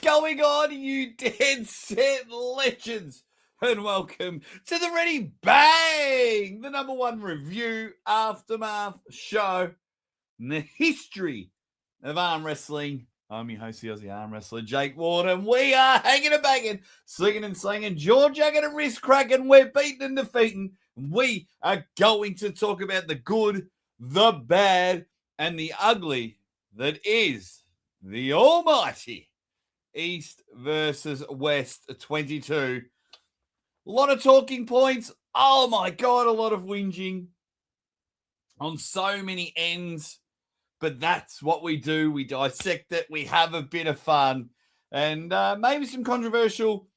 going on, you dead set legends? And welcome to the Ready Bang, the number one review aftermath show in the history of arm wrestling. I'm your host, the Aussie Arm Wrestler, Jake Ward, and we are hanging and banging, slinging and slanging, jaw jagging and wrist cracking. We're beating and defeating. We are going to talk about the good, the bad, and the ugly that is the almighty East versus West 22. A lot of talking points. Oh my God, a lot of whinging on so many ends. But that's what we do. We dissect it. We have a bit of fun. And maybe some controversial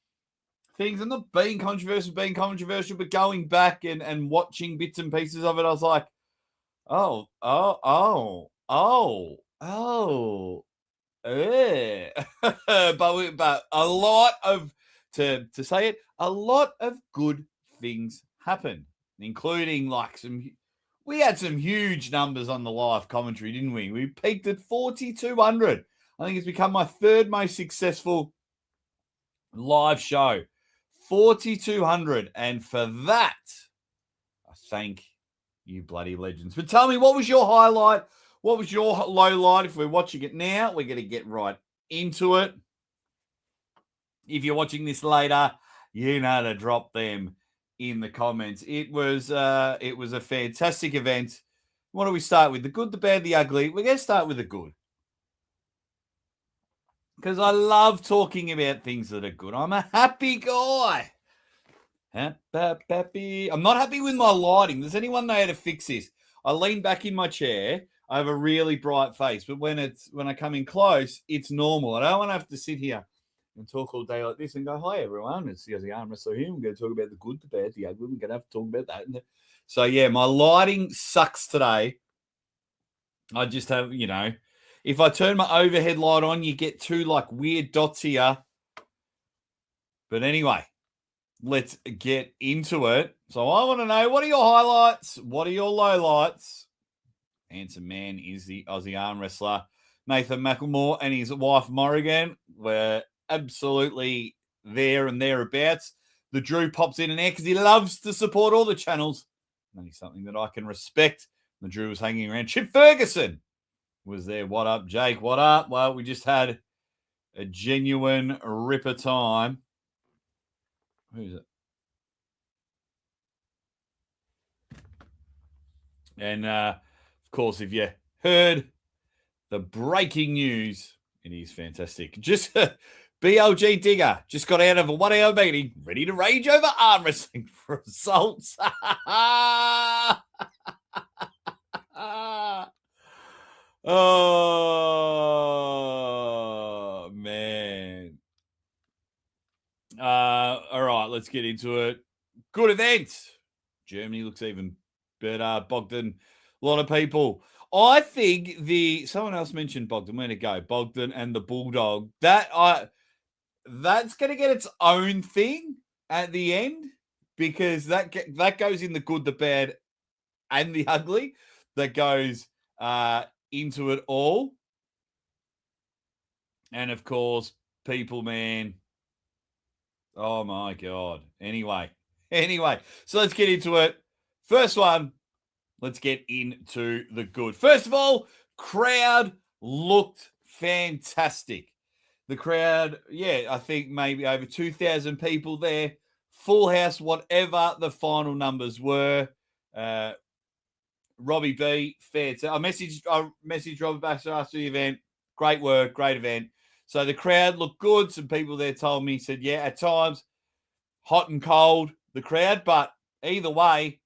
things. I'm not being controversial, but going back and watching bits and pieces of it, I was like, but a lot of, to say it, a lot of good things happened, including we had some huge numbers on the live commentary, didn't we? We peaked at 4,200. I think it's become my third most successful live show. 4,200. And for that, I thank you bloody legends. But tell me, what was your highlight? What was your low light? If we're watching it now, we're going to get right into it. If you're watching this later, you know to drop them in the comments. It was a fantastic event. What do we start with? The good, the bad, the ugly. We're going to start with the good, because I love talking about things that are good. I'm a happy guy. Happy. I'm not happy with my lighting. Does anyone know how to fix this? I lean back in my chair. I have a really bright face, but when I come in close, it's normal. I don't want to have to sit here and talk all day like this and go, hi, everyone. It's the Aussie Arm Wrestler here. We're going to talk about the good, the bad, the ugly. We're going to have to talk about that. So, yeah, my lighting sucks today. I just have, if I turn my overhead light on, you get two, weird dots here. But anyway, let's get into it. So I want to know, what are your highlights? What are your lowlights? Handsome man is the Aussie Arm Wrestler. Nathan McElmore and his wife Morrigan were absolutely there and thereabouts. The Drew pops in and out because he loves to support all the channels. That is something that I can respect. The Drew was hanging around. Chip Ferguson was there. What up, Jake? What up? Well, we just had a genuine ripper time. Who's it? And, of course, if you heard the breaking news, it is fantastic. Just BLG Digger just got out of a 1 hour meeting, ready to rage over arm wrestling results. Oh, man. All right, let's get into it. Good event. Germany looks even better. Bogdan, a lot of people. I think someone else mentioned Bogdan. Where'd it go? Bogdan and the Bulldog. That's going to get its own thing at the end, because that goes in the good, the bad, and the ugly. That goes into it all. And of course, people, man. Oh my God. Anyway, so let's get into it. First one, let's get into the good. First of all, crowd looked fantastic. The crowd, I think maybe over 2,000 people there. Full house, whatever the final numbers were. Robbie B, fair. I messaged Robbie Baxter after the event. Great work, great event. So the crowd looked good. Some people there told me, said, yeah, at times, hot and cold, the crowd. But either way,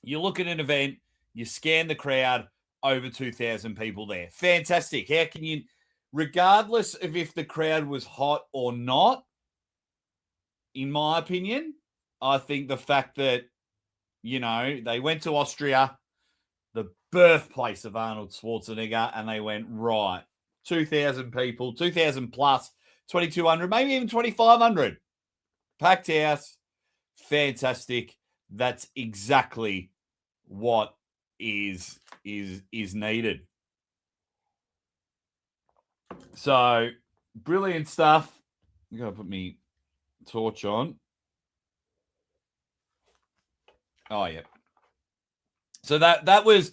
you look at an event, you scan the crowd, over 2,000 people there. Fantastic. How can you, regardless of if the crowd was hot or not, in my opinion, I think the fact that, they went to Austria, the birthplace of Arnold Schwarzenegger, and they went, right, 2,000 people, 2,000 plus, 2,200, maybe even 2,500. Packed house. Fantastic. That's exactly what is needed. So Brilliant stuff. I'm going to put me torch on. Oh, yeah. So that was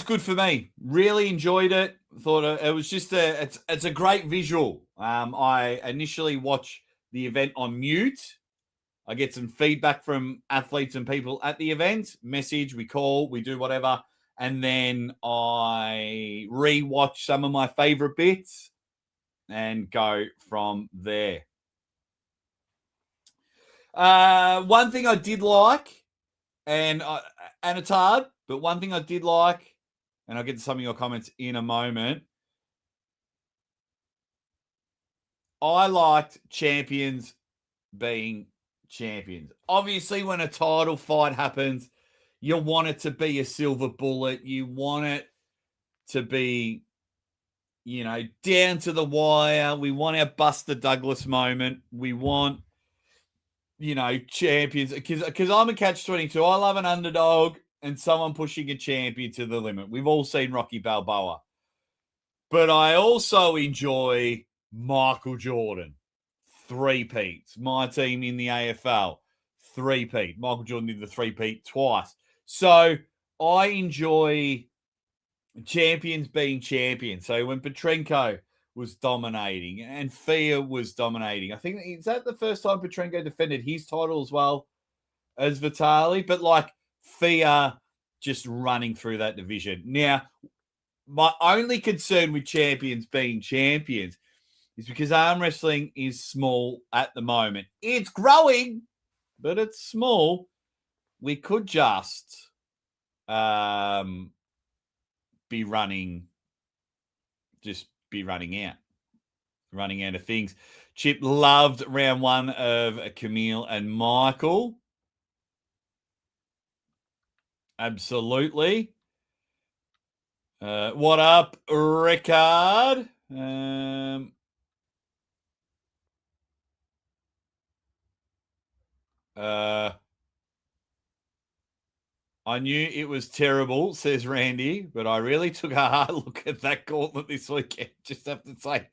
good for me. Really enjoyed it. Thought it was just it's a great visual. I initially watch the event on mute. I get some feedback from athletes and people at the event. Message, we call, we do whatever, and then I re-watch some of my favorite bits and go from there. One thing I did like, and it's hard, but one thing I did like, and I'll get to some of your comments in a moment. I liked champions being champions. Obviously, when a title fight happens, you want it to be a silver bullet. You want it to be, down to the wire. We want our Buster Douglas moment. We want, champions. Because I'm a catch-22. I love an underdog and someone pushing a champion to the limit. We've all seen Rocky Balboa. But I also enjoy Michael Jordan. 3-peats. My team in the AFL. 3-peat. Michael Jordan did the 3-peat twice. So I enjoy champions being champions. So when Petrenko was dominating and Fia was dominating, I think, is that the first time Petrenko defended his title as well as Vitali? But like Fia just running through that division. Now, my only concern with champions being champions is because arm wrestling is small at the moment. It's growing, but it's small. We could just be running out of things. Chip loved round one of Camille and Michael. Absolutely. What up, Rickard? I knew it was terrible, says Randy, but I really took a hard look at that gauntlet this weekend. Just have to say,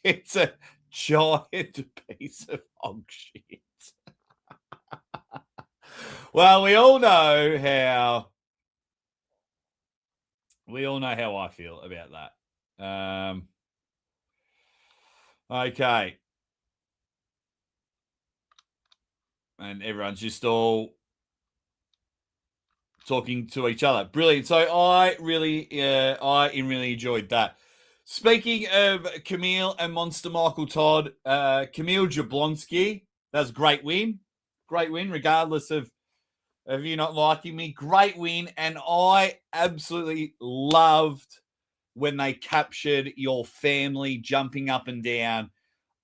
it's a giant piece of hog shit. Well, we all know how I feel about that. Okay. And everyone's just all talking to each other. Brilliant. So I really enjoyed that. Speaking of Camille and Monster Michael Todd, Camille Jablonski, that was a great win. Great win, regardless of you not liking me. Great win. And I absolutely loved when they captured your family jumping up and down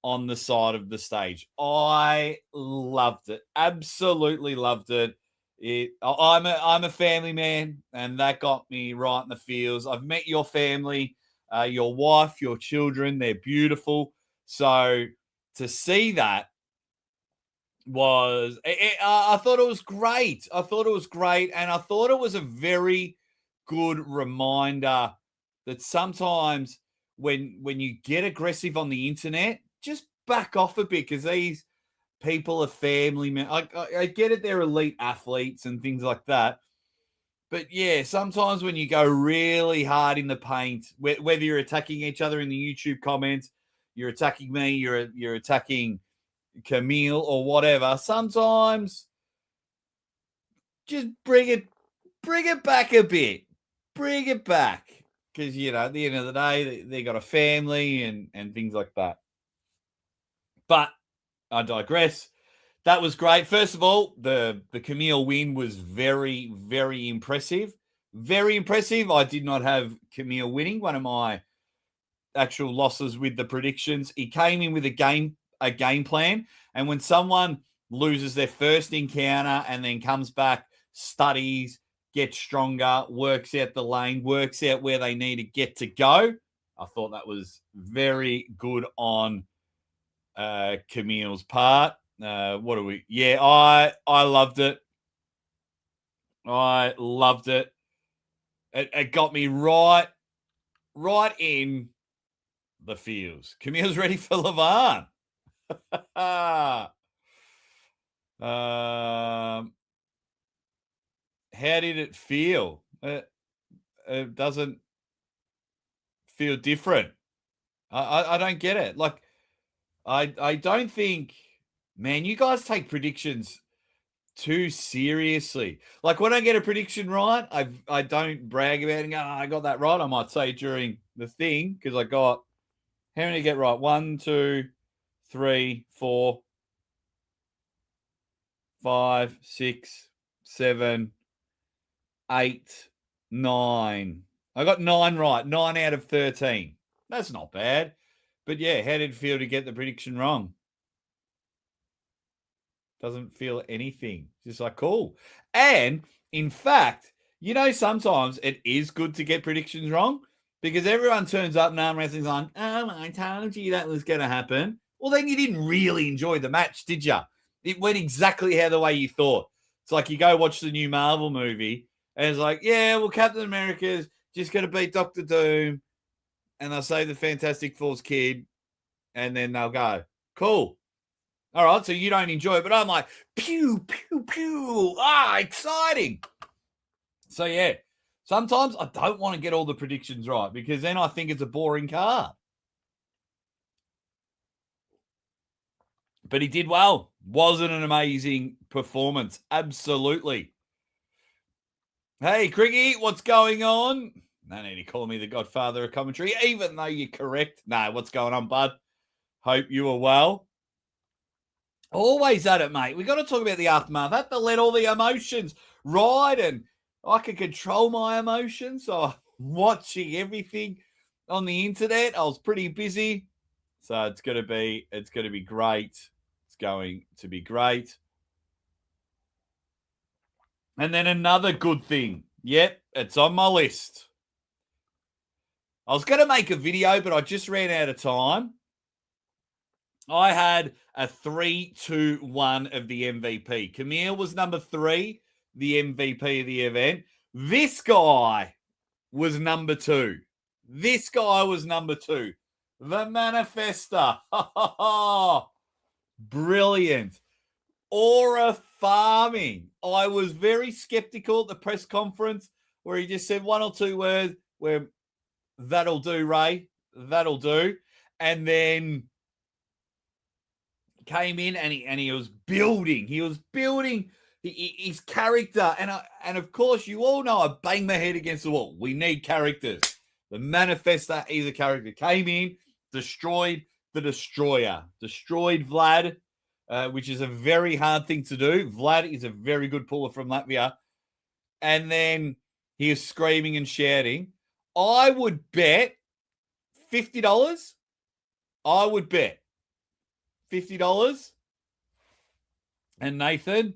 on the side of the stage. I loved it. Absolutely loved it. I'm a family man, and that got me right in the feels. I've met your family, your wife, your children. They're beautiful. So to see that I thought it was great. And I thought it was a very good reminder that sometimes when you get aggressive on the internet, just back off a bit, because these people are family men. I get it, they're elite athletes and things like that. But yeah, sometimes when you go really hard in the paint, whether you're attacking each other in the YouTube comments, you're attacking me, you're attacking Camille or whatever, sometimes just bring it back a bit. Bring it back. Because, at the end of the day, they got a family and things like that. But I digress. That was great. First of all, the Camille win was very, very impressive. Very impressive. I did not have Camille winning. One of my actual losses with the predictions. He came in with a game plan. And when someone loses their first encounter and then comes back, studies, gets stronger, works out the lane, works out where they need to get to go, I thought that was very good on Camille's part. What do we? Yeah, I loved it. I loved it. It got me right in the feels. Camille's ready for Levan. How did it feel? It doesn't feel different. I don't get it. Like, I don't think, man, you guys take predictions too seriously. Like, when I get a prediction right, I don't brag about it and go, I got that right. I might say during the thing, because I got, how many get right? 1, 2, 3, 4, 5, 6, 7, 8, 9. I got 9 right. 9 out of 13. That's not bad. But yeah, how did it feel to get the prediction wrong? Doesn't feel anything. Just like, cool. And in fact, sometimes it is good to get predictions wrong because everyone turns up and arm wrestling's on, oh, I told you that was going to happen. Well, then you didn't really enjoy the match, did you? It went exactly how the way you thought. It's like you go watch the new Marvel movie and it's like, yeah, well, Captain America's just going to beat Doctor Doom and they'll save the Fantastic Four's kid and then they'll go, cool. All right, so you don't enjoy it, but I'm like, pew, pew, pew. Exciting. So, yeah, sometimes I don't want to get all the predictions right because then I think it's a boring card. But he did well. Wasn't an amazing performance? Absolutely. Hey, Criggy, what's going on? No need to call me the godfather of commentary, even though you're correct. No, what's going on, bud? Hope you are well. Always at it, mate. We got to talk about the aftermath. I have to let all the emotions ride, and I can control my emotions. So I'm watching everything on the internet. I was pretty busy, so it's going to be great. It's going to be great. And then another good thing. Yep, it's on my list. I was going to make a video, but I just ran out of time. I had a 3-2-1 of the MVP. Camille was number 3, the MVP of the event. This guy was number 2. This guy was number 2. The Manifesta. Brilliant. Aura farming. I was very skeptical at the press conference where he just said 1 or 2 words where that'll do, Ray. That'll do. And then came in and he was building. He was building his character. And of course, you all know I bang my head against the wall. We need characters. The Manifesta is a character. Came in, destroyed the Destroyer. Destroyed Vlad, which is a very hard thing to do. Vlad is a very good puller from Latvia. And then he was screaming and shouting. I would bet $50. I would bet $50. And Nathan,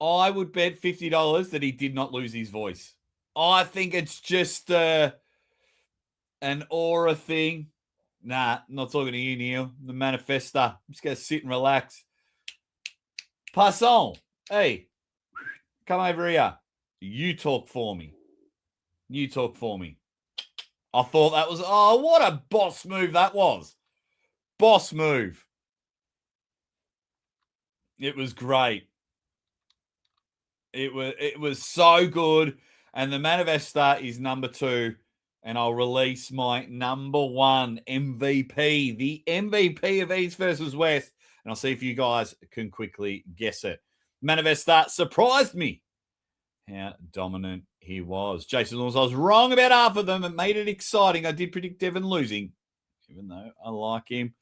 I would bet $50 that he did not lose his voice. I think it's just an aura thing. Nah, not talking to you, Neil. The Manifesta. I'm just going to sit and relax. Passon, hey, come over here. You talk for me. You talk for me. I thought that was, what a boss move that was. Boss move. It was great. It was so good. And the Manifesta is number 2. And I'll release my number 1 MVP, the MVP of East versus West. And I'll see if you guys can quickly guess it. Manifesta surprised me how dominant he was. Jason Lawrence, I was wrong about half of them. It made it exciting. I did predict Devon losing, even though I like him.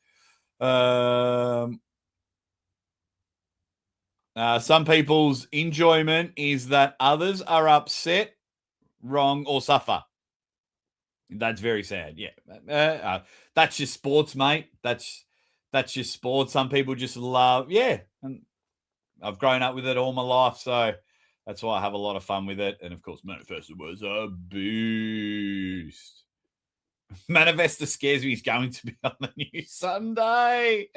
Some people's enjoyment is that others are upset, wrong, or suffer. That's very sad. Yeah. That's just sports, mate. That's just sports. Some people just love, and I've grown up with it all my life, so that's why I have a lot of fun with it. And of course, Manifesta was a boost. Manifesta scares me. He's going to be on the new Sunday.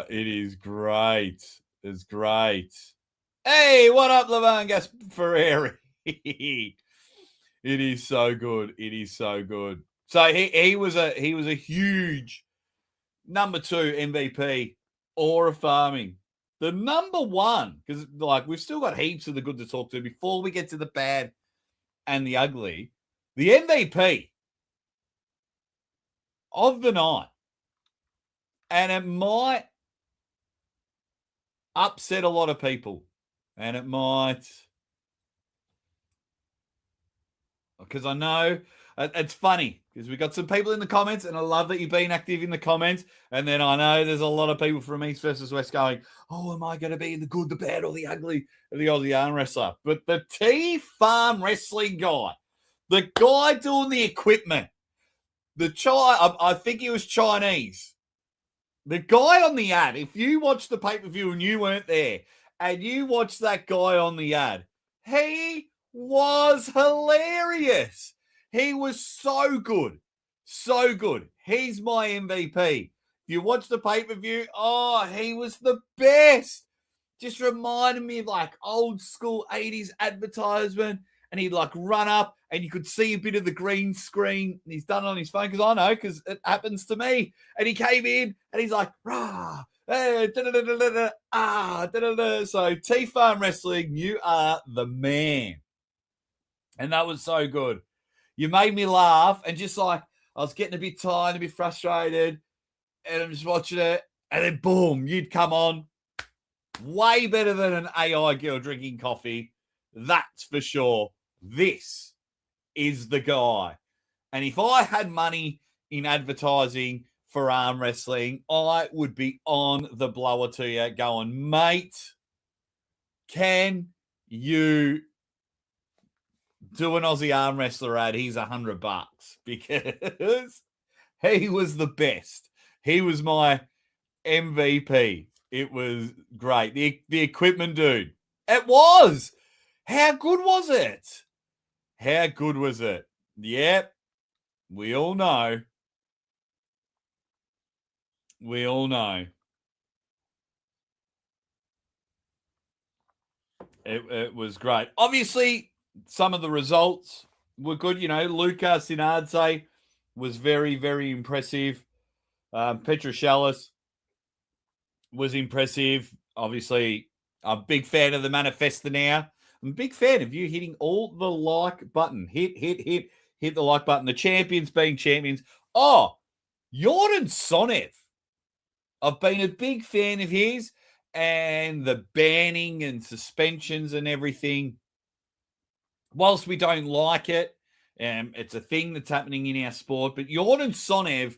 It is great. It's great. Hey, what up, Levan Gaspareri? It is so good. It is so good. So he was a huge number 2 MVP, Aura Farming. The number 1, because like we've still got heaps of the good to talk to before we get to the bad and the ugly. The MVP of the night, and it might upset a lot of people, and it might, because I know it's funny because we got some people in the comments, and I love that you've been active in the comments. And then I know there's a lot of people from East versus West going, "Oh, am I going to be in the good, the bad, or the ugly of the Aussie arm wrestler?" But the T Farm Wrestling guy, the guy doing the equipment, I think he was Chinese. The guy on the ad, if you watched the pay-per-view and you weren't there, and you watched that guy on the ad, he was hilarious. He was so good. So good. He's my MVP. You watch the pay-per-view, he was the best. Just reminded me of like old school 80s advertisement. And he'd like run up and you could see a bit of the green screen. And he's done it on his phone because I know, because it happens to me. And he came in and he's like, rah, hey, So T-Farm Wrestling, you are the man. And that was so good. You made me laugh, and just like I was getting a bit tired, a bit frustrated, and I'm just watching it, and then boom, you'd come on. Way better than an AI girl drinking coffee. That's for sure. This is the guy. And if I had money in advertising for arm wrestling, I would be on the blower to you going, mate, can you do an Aussie arm wrestler ad? He's $100 because he was the best. He was my MVP. It was great. The equipment dude. It was. How good was it? How good was it? Yep. We all know. We all know. It was great. Obviously, some of the results were good. You know, Luca Sinadze was very, very impressive. Petroshalis was impressive. Obviously, I'm a big fan of the Manifesta now. I'm a big fan of you hitting all the like button. Hit the like button. The champions being champions. Oh, Jordan Sonev. I've been a big fan of his, and the banning and suspensions and everything. Whilst we don't like it, it's a thing that's happening in our sport. But Jordan Sonev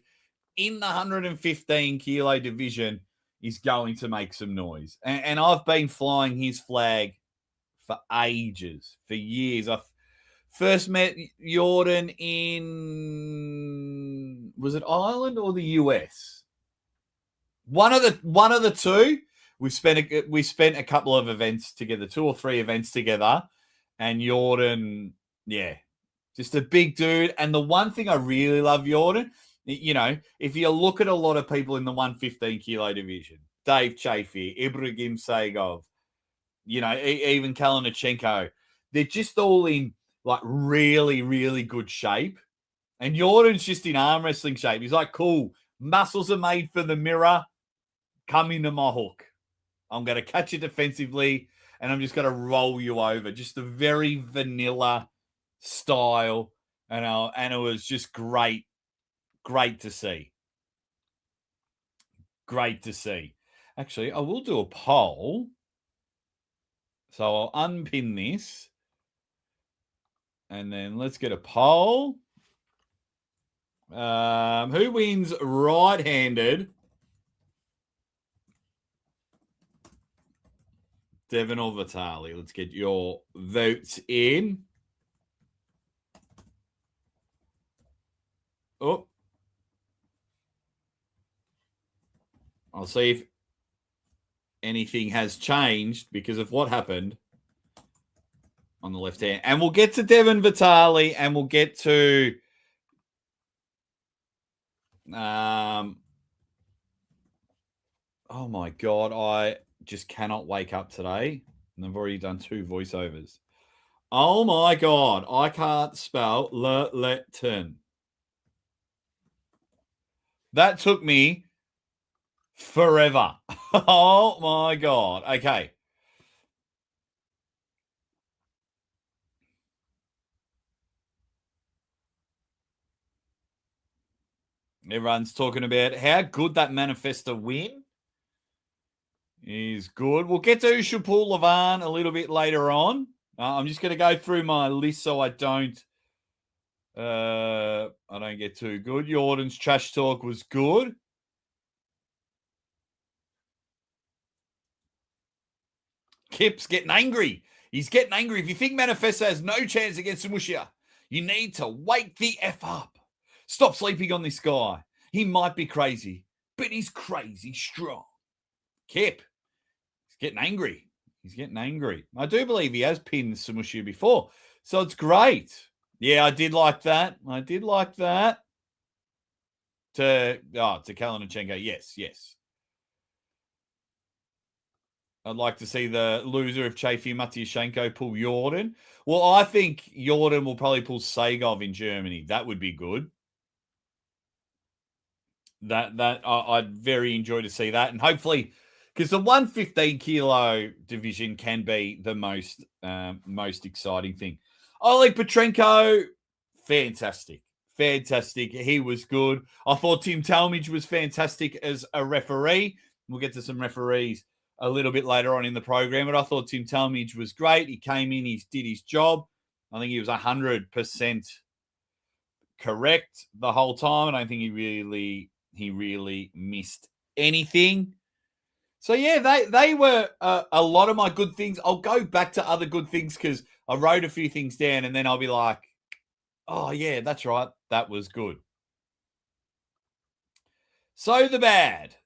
in the 115 kilo division is going to make some noise. And I've been flying his flag for ages, for years. I first met Jordan in, was it Ireland or the US? One of the two. We spent a couple of events together, 2 or 3 events together, and Jordan, yeah, just a big dude. And the one thing I really love Jordan, you know, if you look at a lot of people in the 115 kilo division, Dave Chafee, Ibrahim Sagov, you know, even Kalinachenko, they're just all in like really, really good shape. And Jordan's just in arm wrestling shape. He's like, cool, muscles are made for the mirror. Come into my hook. I'm going to catch you defensively, and I'm just going to roll you over. Just a very vanilla style, and it was just great to see. Great to see. Actually, I will do a poll. So I'll unpin this, and then let's get a poll. Who wins right-handed? Devon or Vitali? Let's get your votes in. Oh. I'll see if anything has changed because of what happened on the left hand. And we'll get to Devon Vitali, and we'll get to oh my God, I just cannot wake up today. And I've already done 2 voiceovers. Oh my God. I can't spell Laletin. That took me forever. Oh my God. Okay. Everyone's talking about how good that manifesto win is good. We'll get to Ushapul Lavan a little bit later on. I'm just going to go through my list so I don't get too good. Jordan's trash talk was good. Kip's getting angry. He's getting angry. If you think Manifesto has no chance against Samushia, you need to wake the F up. Stop sleeping on this guy. He might be crazy, but he's crazy strong. Kip, he's getting angry. He's getting angry. I do believe he has pinned Samushia before, so it's great. Yeah, I did like that. I did like that. To Kalinichenko. Yes. I'd like to see the loser of Chafee Matyashenko pull Jordan. Well, I think Jordan will probably pull Sagov in Germany. That would be good. I'd very enjoy to see that, and hopefully, because the 115 kilo division can be the most exciting thing. Oleg Petrenko, fantastic. He was good. I thought Tim Talmadge was fantastic as a referee. We'll get to some referees a little bit later on in the program, but I thought Tim Talmadge was great. He came in, he did his job. I think he was 100% correct the whole time. I don't think he really missed anything. So yeah, they were a lot of my good things. I'll go back to other good things because I wrote a few things down, and then I'll be like, oh yeah, that's right, that was good. So the bad.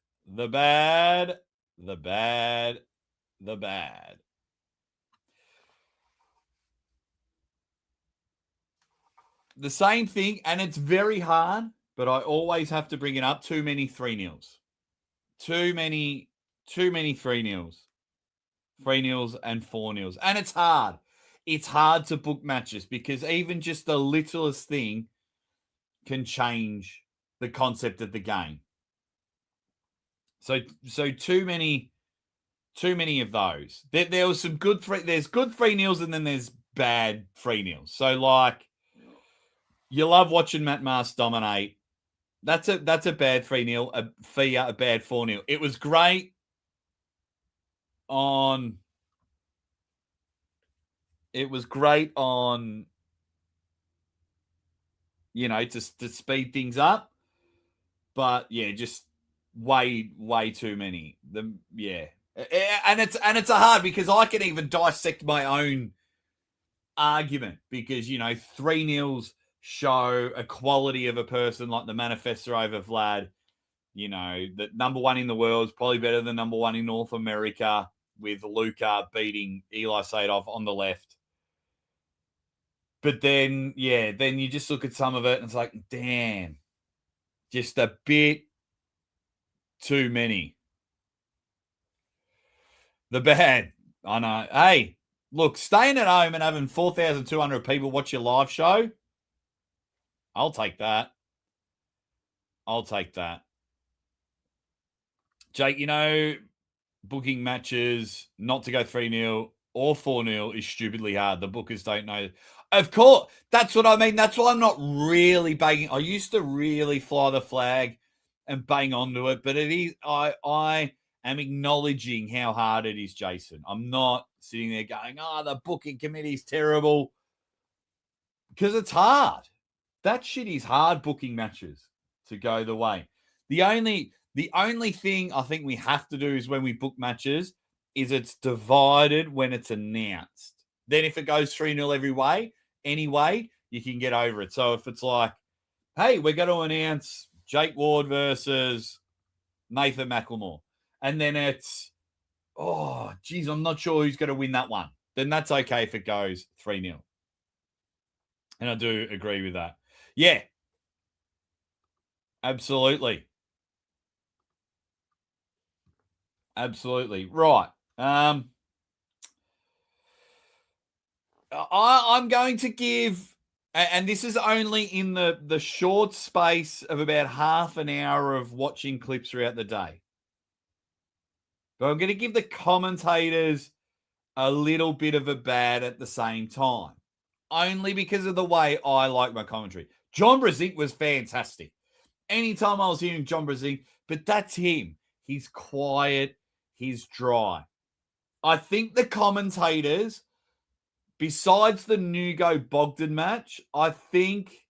The same thing, and it's very hard, but I always have to bring it up. Too many 3-0s. Too many 3-0s. 3-0s and 4-0s. And it's hard. It's hard to book matches because even just the littlest thing can change the concept of the game. So too many of those. There was some good there's good 3-0s and then there's bad 3-0s. So like you love watching Matt Mars dominate. That's a bad 3-0, a Fia, a bad 4-0. It was great on to speed things up. But yeah, just way too many. And it's a hard because I can even dissect my own argument because 3-0s show a quality of a person like the manifesto over Vlad. The number one in the world is probably better than number one in North America with Luka beating Eli Sadov on the left. But then you just look at some of it and it's like, damn, just a bit too many. The bad. I know. Hey, look, staying at home and having 4,200 people watch your live show, I'll take that. Jake, booking matches not to go 3-0 or 4-0 is stupidly hard. The bookers don't know. Of course, that's what I mean. That's why I'm not really banging. I used to really fly the flag and bang onto it, but it is I am acknowledging how hard it is, Jason. I'm not sitting there going, the booking committee is terrible. Because it's hard. That shit is hard, booking matches to go the way. The only thing I think we have to do is when we book matches is it's divided when it's announced. Then if it goes 3-0 anyway, you can get over it. So if it's like, hey, we're going to announce Jake Ward versus Nathan McLemore, and then it's, oh, geez, I'm not sure who's going to win that one. Then that's okay if it goes 3-0. And I do agree with that. Yeah. Absolutely. Right. I'm going to give, and this is only in the short space of about half an hour of watching clips throughout the day. But I'm going to give the commentators a little bit of a bad at the same time, only because of the way I like my commentary. John Brzezinski was fantastic. Anytime I was hearing John Brzezinski, but that's him. He's quiet. He's dry. I think the commentators, besides the Nugo Bogdan match, I think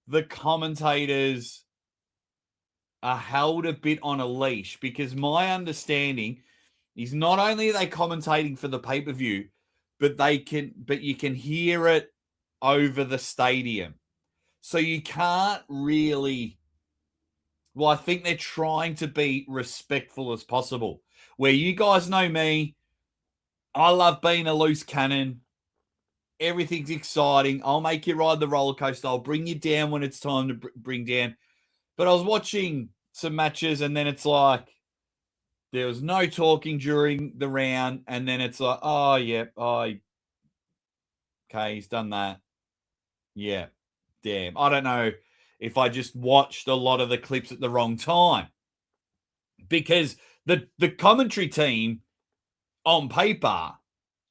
the commentators are held a bit on a leash, because my understanding is not only are they commentating for the pay-per-view, but you can hear it over the stadium. So you can't really, well, I think they're trying to be respectful as possible. Where you guys know me, I love being a loose cannon. Everything's exciting. I'll make you ride the roller coaster. I'll bring you down when it's time to bring down. But I was watching some matches, and then it's like there was no talking during the round, and then it's like, oh, yeah, okay, he's done that. Yeah, damn. I don't know if I just watched a lot of the clips at the wrong time, because the commentary team on paper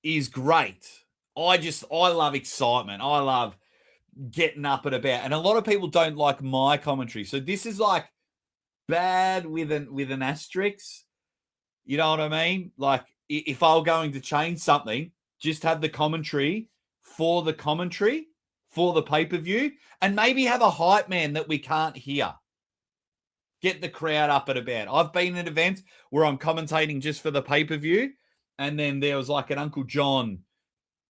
is great. I love excitement. I love getting up and about. And a lot of people don't like my commentary. So this is like bad with an asterisk. You know what I mean? Like, if I were going to change something, just have the commentary for the pay-per-view, and maybe have a hype man that we can't hear. Get the crowd up and about. I've been at events where I'm commentating just for the pay-per-view, and then there was like an Uncle John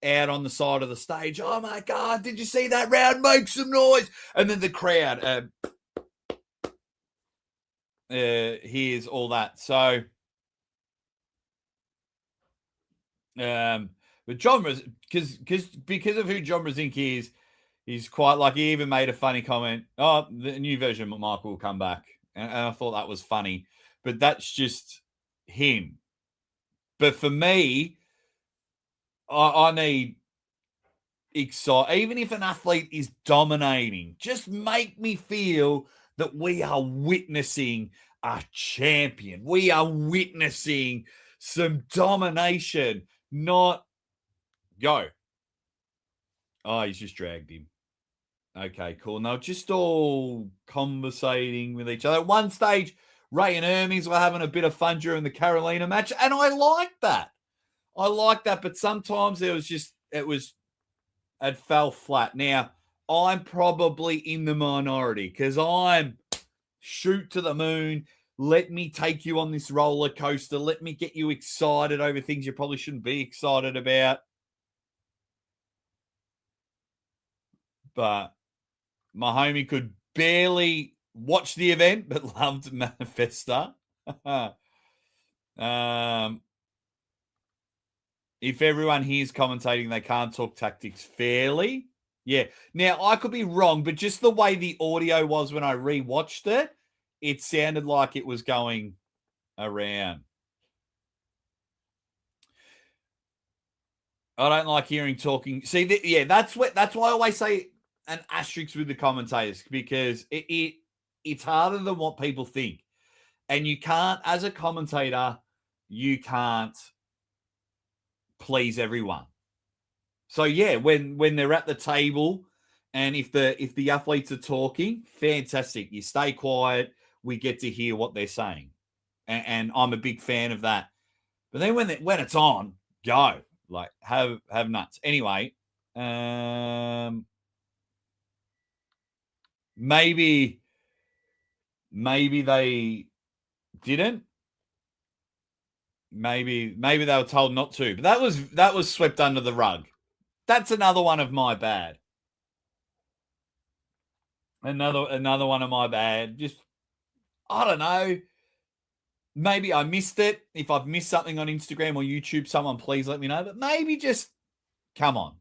out on the side of the stage. Oh my God, did you see that round? Make some noise. And then the crowd hears all that. So, but John, because of who John Brzezinski is, he's quite like, he even made a funny comment. Oh, the new version of Michael will come back. And I thought that was funny, but that's just him. But for me, I need excite. Even if an athlete is dominating, just make me feel that we are witnessing a champion. We are witnessing some domination, not go. Oh, he's just dragged him. Okay, cool. And they're just all conversating with each other. At one stage, Ray and Hermes were having a bit of fun during the Carolina match, and I like that. But sometimes it fell flat. Now, I'm probably in the minority, because I'm shoot to the moon. Let me take you on this roller coaster. Let me get you excited over things you probably shouldn't be excited about. But my homie could barely watch the event, but loved Manifesta. If everyone here's commentating, they can't talk tactics fairly. Yeah. Now, I could be wrong, but just the way the audio was when I rewatched it, it sounded like it was going around. I don't like hearing talking. See, that's why I always say an asterisk with the commentators, because it's harder than what people think. And you can't, as a commentator, you can't please everyone. So yeah, when they're at the table, and if the athletes are talking, fantastic. You stay quiet. We get to hear what they're saying, and I'm a big fan of that. But then when it's on, go, like, have nuts. Anyway, maybe they didn't. Maybe they were told not to. But that was swept under the rug. That's another one of my bad. Another one of my bad. Just, I don't know. Maybe I missed it. If I've missed something on Instagram or YouTube, someone please let me know. But maybe just come on.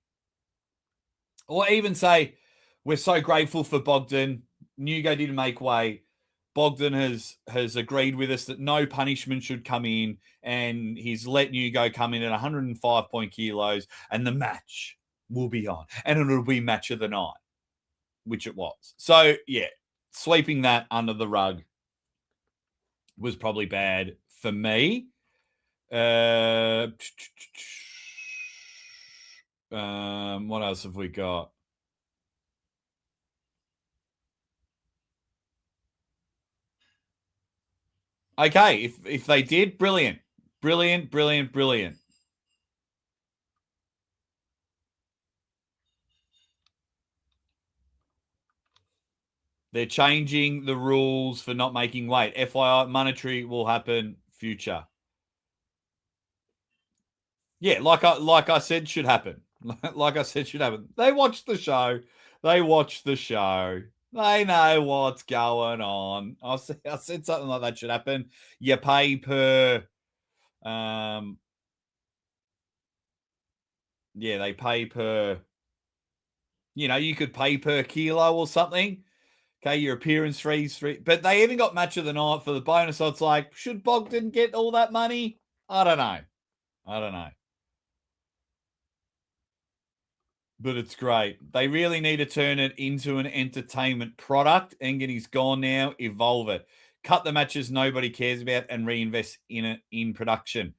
Or even say, we're so grateful for Bogdan. Nugo didn't make way. Bogdan has agreed with us that no punishment should come in, and he's let Nugo come in at 105 kilos, and the match will be on. And it'll be match of the night, which it was. So, yeah, sweeping that under the rug was probably bad for me. What else have we got? Okay, if they did, brilliant. Brilliant, brilliant, brilliant. They're changing the rules for not making weight. FYI, monetary will happen future. Yeah, like I said should happen. Like I said should happen. They watch the show. They watch the show. They know what's going on. I said something like that should happen. You pay per yeah, they pay per, you could pay per kilo or something. Okay, your appearance fees, but they even got match of the night for the bonus. So it's like, should Bogdan get all that money? I don't know. But it's great. They really need to turn it into an entertainment product. Engeny's gone now. Evolve it. Cut the matches nobody cares about and reinvest in it in production.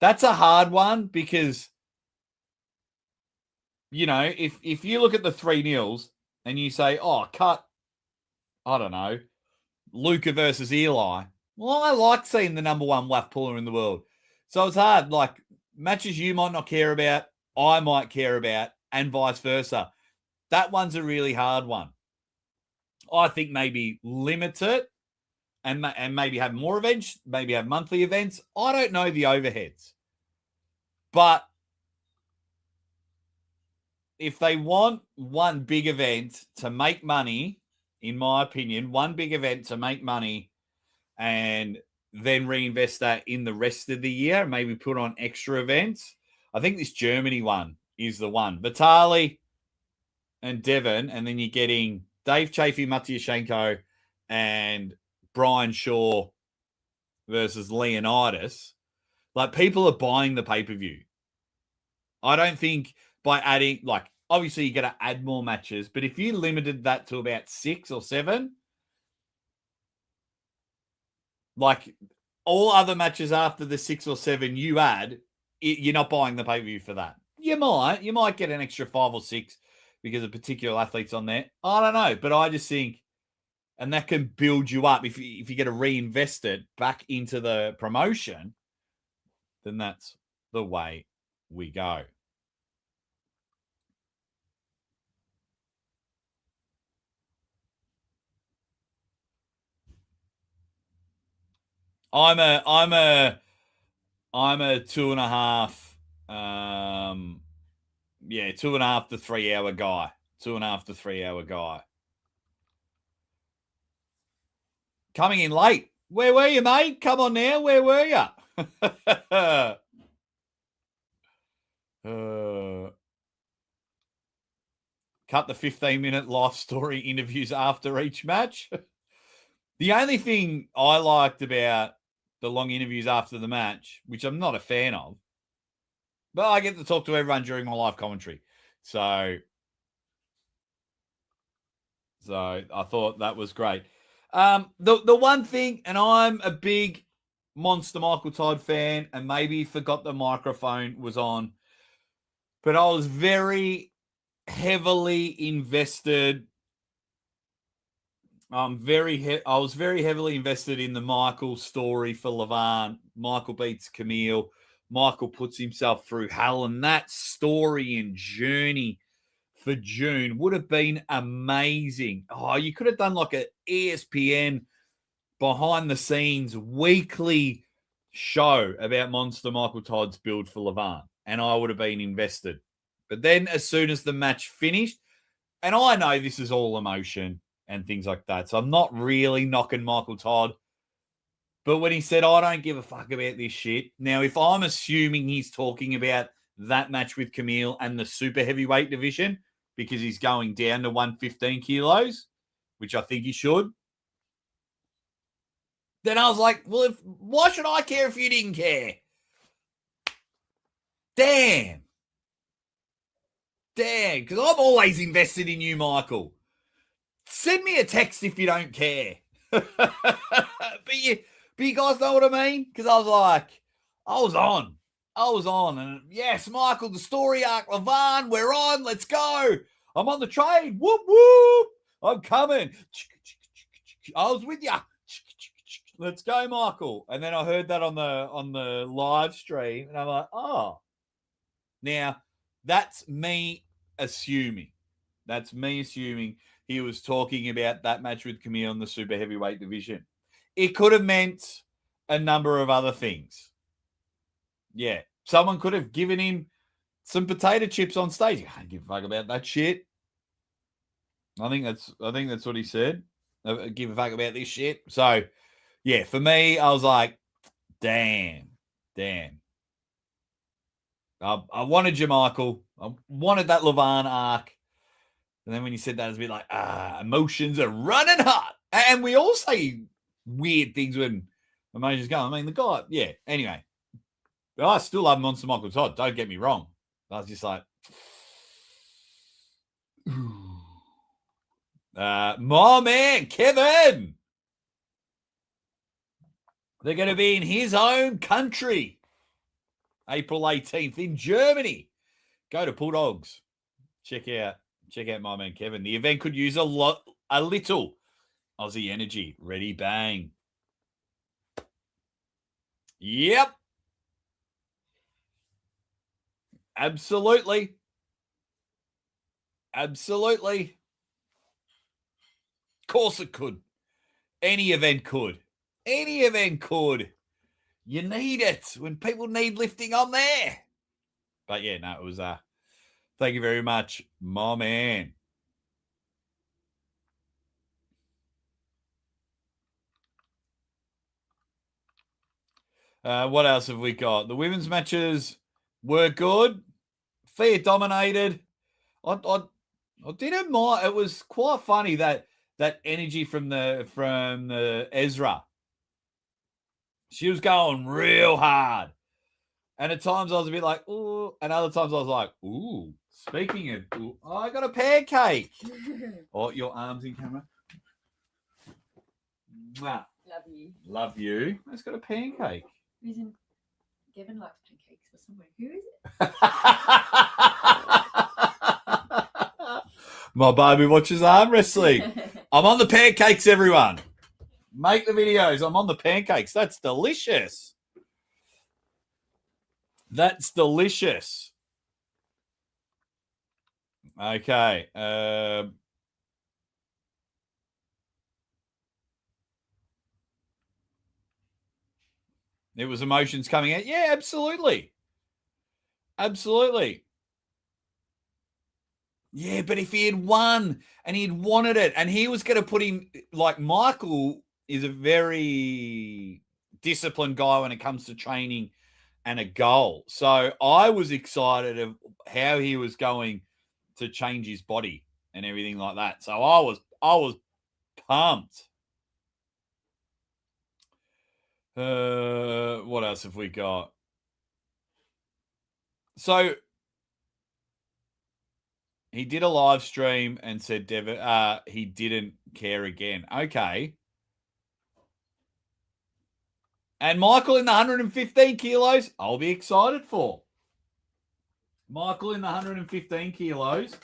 That's a hard one because, if you look at the 3-0s and you say, oh, cut, I don't know, Luca versus Eli. Well, I like seeing the number one WAF puller in the world. So it's hard. Like, matches you might not care about, I might care about, and vice versa. That one's a really hard one. I think maybe limit it and maybe have more events, maybe have monthly events. I don't know the overheads. But if they want one big event to make money, in my opinion, one big event to make money and then reinvest that in the rest of the year, maybe put on extra events. I think this Germany one is the one. Vitali and Devon, and then you're getting Dave Chafee, Matyashenko, and Brian Shaw versus Leonidas. Like, people are buying the pay-per-view. I don't think by adding, like, obviously you got to add more matches, but if you limited that to about 6 or 7, like all other matches after the 6 or 7 you add, you're not buying the pay-per-view for that. You might get an extra 5 or 6 because of particular athletes on there. I don't know, but I just think, and that can build you up if you get to reinvest it back into the promotion, then that's the way we go. I'm a 2.5. 2.5 to 3 hour guy. 2.5 to 3 hour guy. Coming in late. Where were you, mate? Come on now. Where were you? Cut the 15-minute life story interviews after each match. The only thing I liked about the long interviews after the match, which I'm not a fan of, but I get to talk to everyone during my live commentary. So I thought that was great. The one thing, and I'm a big Monster Michael Todd fan, and maybe forgot the microphone was on, but I was very heavily invested. I was very heavily invested in the Michael story for Levan. Michael beats Camille. Michael puts himself through hell, and that story and journey for June would have been amazing. Oh, you could have done like an ESPN behind the scenes weekly show about Monster Michael Todd's build for Levan, and I would have been invested. But then as soon as the match finished, and I know this is all emotion and things like that, so I'm not really knocking Michael Todd, but when he said, I don't give a fuck about this shit. Now, if I'm assuming he's talking about that match with Camille and the super heavyweight division, because he's going down to 115 kilos, which I think he should, then I was like, well, why should I care if you didn't care? Damn. Damn, because I'm always invested in you, Michael. Send me a text if you don't care. but you guys know what I mean? Because I was on. And yes, Michael, the story arc, Levan, we're on. Let's go. I'm on the train. Whoop, whoop. I'm coming. I was with you. Let's go, Michael. And then I heard that on the live stream, and I'm like, oh. Now, that's me assuming. He was talking about that match with Camille in the super heavyweight division. It could have meant a number of other things. Yeah. Someone could have given him some potato chips on stage. I don't give a fuck about that shit. I think that's what he said. I give a fuck about this shit. So, yeah, for me, I was like, damn. I wanted you, Michael. I wanted that Levan arc. And then when you said that, it's a bit like, emotions are running hot. And we all say weird things when emotions go. I mean, the guy, yeah. Anyway, but I still love Monster Michael Todd. Don't get me wrong. I was just like, my man, Kevin. They're going to be in his own country, April 18th in Germany. Go to Bulldogs. Check out my man Kevin. The event could use a little Aussie energy. Ready, bang. Yep. Absolutely. Of course it could. Any event could. You need it when people need lifting on there. But yeah, no, it was thank you very much, my man. What else have we got? The women's matches were good. Fair dominated. I didn't mind. It was quite funny that energy from the Ezra. She was going real hard. And at times I was a bit like, ooh. And other times I was like, ooh. Speaking of, ooh, I got a pancake. Oh, your arms in camera. Wow. Love you. I just got a pancake. Reason Devon likes pancakes for somewhere. Who is it? My baby watches arm wrestling. I'm on the pancakes, everyone. Make the videos. I'm on the pancakes. That's delicious. Okay. There was emotions coming out. Yeah, absolutely. Yeah, but if he had won and he'd wanted it and he was going to put him, like Michael is a very disciplined guy when it comes to training and a goal. So I was excited of how he was going to change his body and everything like that. So I was pumped. What else have we got? So he did a live stream and said he didn't care again. Okay. And Michael in the 115 kilos, I'll be excited for. Michael in the 115 kilos,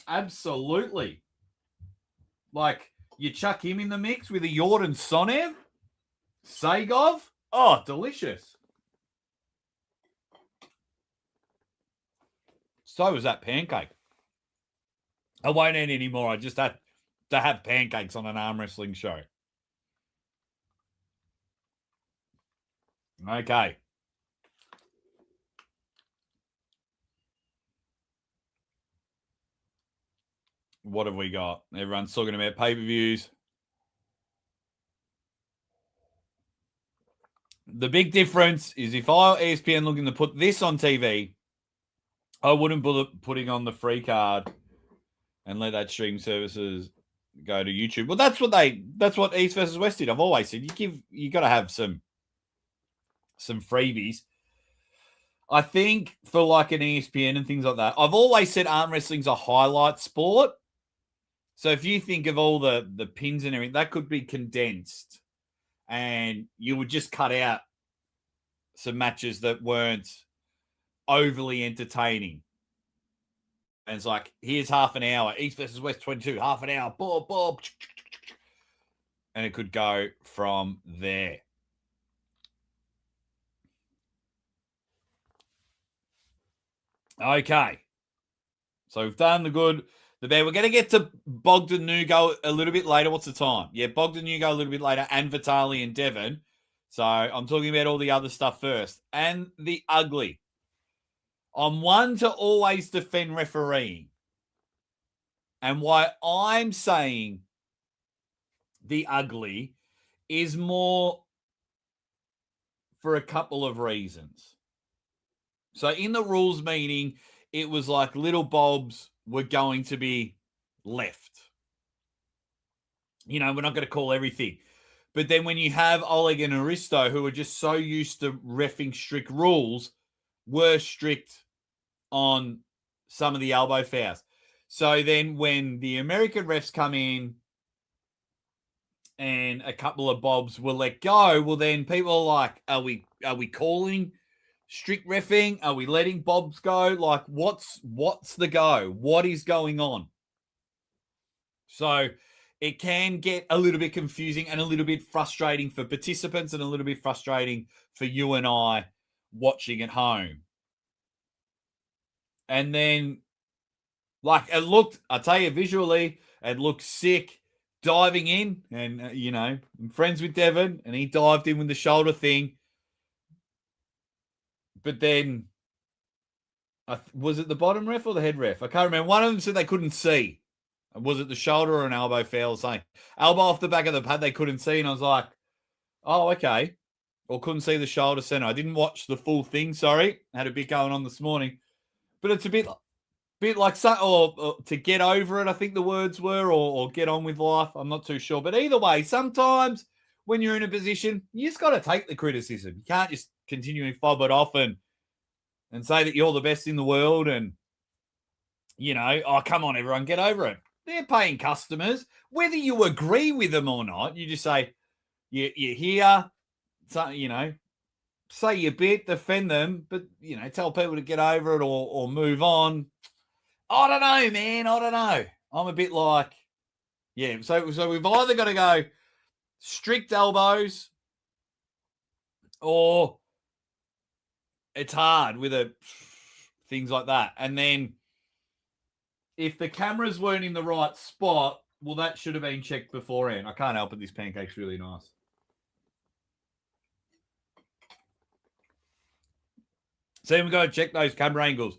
absolutely. Like, you chuck him in the mix with a Jordan Sonev, Sagov. Oh, delicious. So was that pancake. I won't eat anymore. I just had to have pancakes on an arm wrestling show. Okay. What have we got? Everyone's talking about pay-per-views. The big difference is if I were ESPN looking to put this on TV, I wouldn't putting on the free card and let that stream services go to YouTube. Well, that's what East versus West did. I've always said you got to have some freebies. I think for like an ESPN and things like that, I've always said arm wrestling's a highlight sport. So if you think of all the pins and everything, that could be condensed and you would just cut out some matches that weren't overly entertaining. And it's like, here's half an hour, East versus West 22, half an hour, bob. And it could go from there. Okay. So we've done the good, the bad. We're going to get to Bogdan Nugo a little bit later. What's the time? Yeah, Bogdan Nugo a little bit later, and Vitali and Devon. So I'm talking about all the other stuff first. And the ugly. I'm one to always defend refereeing. And why I'm saying the ugly is more for a couple of reasons. So in the rules meeting, it was like little bobs were going to be left. You know, we're not going to call everything. But then when you have Oleg and Aristo, who are just so used to reffing strict rules, were strict on some of the elbow fouls. So then when the American refs come in and a couple of bobs will let go, well, then people are like, are we calling strict reffing? Are we letting bobs go? Like, what's the go? What is going on? So it can get a little bit confusing and a little bit frustrating for participants and a little bit frustrating for you and I watching at home. And then, like, it looked, I tell you, visually, it looked sick diving in. And, you know, I'm friends with Devon, and he dived in with the shoulder thing. But then, was it the bottom ref or the head ref? I can't remember. One of them said they couldn't see. Was it the shoulder or an elbow foul? Saying elbow off the back of the pad they couldn't see. And I was like, oh, okay. Or couldn't see the shoulder center. I didn't watch the full thing, sorry. I had a bit going on this morning. But it's a bit like, or to get over it, I think the words were, or get on with life. I'm not too sure. But either way, sometimes when you're in a position, you just got to take the criticism. You can't just continually fob it off and say that you're the best in the world and, you know, oh, come on, everyone, get over it. They're paying customers. Whether you agree with them or not, you just say, you're here, so, you know, say your bit, defend them, but, you know, tell people to get over it or move on. I don't know, man. I don't know. I'm a bit like, yeah. So we've either got to go strict elbows or it's hard with things like that. And then if the cameras weren't in the right spot, well, that should have been checked beforehand. I can't help it. This pancake's really nice. So then we go check those camera angles.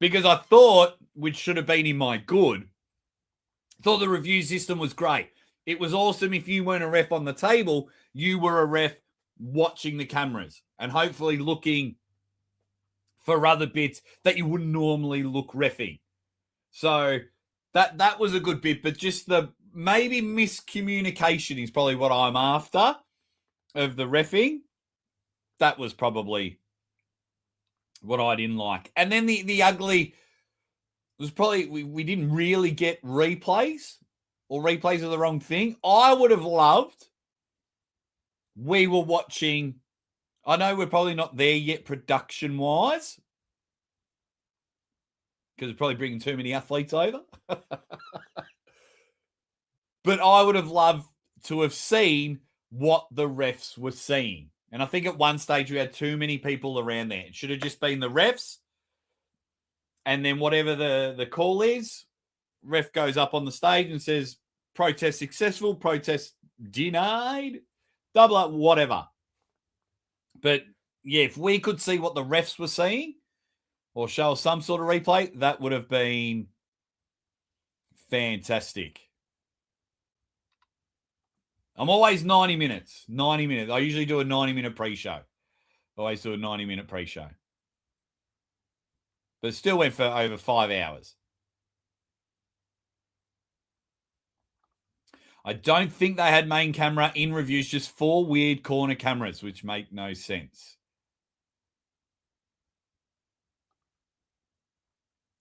Because I thought, which should have been in my good, thought the review system was great. It was awesome if you weren't a ref on the table, you were a ref watching the cameras and hopefully looking for other bits that you wouldn't normally look reffing. So that was a good bit, but just the maybe miscommunication is probably what I'm after of the reffing. That was probably what I didn't like. And then the ugly was probably we didn't really get replays, or replays of the wrong thing. I would have loved, we were watching, I know we're probably not there yet production-wise, because it's probably bringing too many athletes over. But I would have loved to have seen what the refs were seeing. And I think at one stage we had too many people around there. It should have just been the refs. And then whatever the call is, ref goes up on the stage and says, protest successful, protest denied, double up, whatever. But yeah, if we could see what the refs were seeing or show some sort of replay, that would have been fantastic. I'm always 90 minutes. 90 minutes. I usually do a 90-minute pre-show. Always do a 90-minute pre-show. But it still went for over 5 hours. I don't think they had main camera in reviews, just 4 weird corner cameras, which make no sense.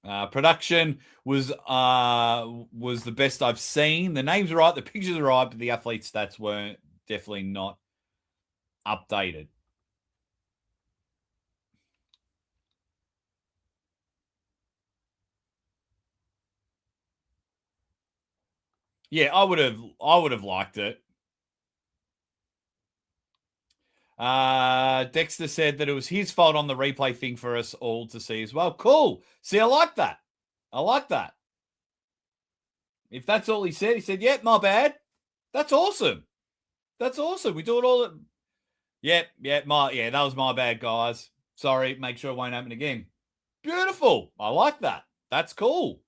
Production was the best I've seen. The names are right, the pictures are right, but the athlete stats weren't definitely not updated. Yeah, I would have liked it. Dexter said that it was his fault on the replay thing for us all to see as well. Cool. See, I like that. I like that. If that's all he said, "Yep, my bad." That's awesome. That's awesome. We do it all. Yep, that was my bad, guys. Sorry. Make sure it won't happen again. Beautiful. I like that. That's cool.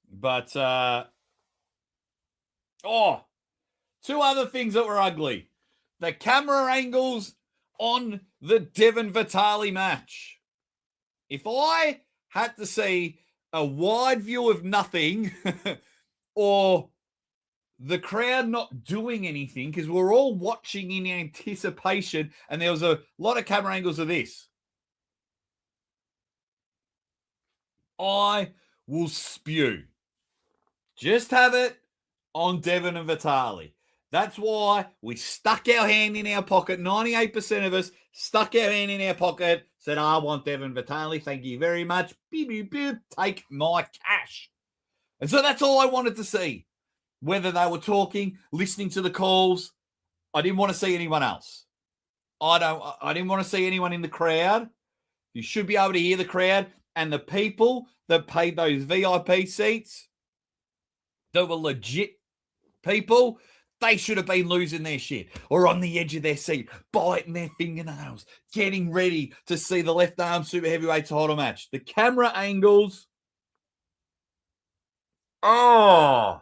But two other things that were ugly. The camera angles on the Devon Vitali match. If I had to see a wide view of nothing or the crowd not doing anything, because we're all watching in anticipation, and there was a lot of camera angles of this, I will spew. Just have it on Devon and Vitali. That's why we stuck our hand in our pocket. 98% of us stuck our hand in our pocket, said, I want Devon Vitali. Thank you very much. Beep, beep, beep. Take my cash. And so that's all I wanted to see. Whether they were talking, listening to the calls, I didn't want to see anyone else. I didn't want to see anyone in the crowd. You should be able to hear the crowd, and the people that paid those VIP seats that were legit people, they should have been losing their shit or on the edge of their seat, biting their fingernails, getting ready to see the left arm super heavyweight title match. The camera angles. Oh.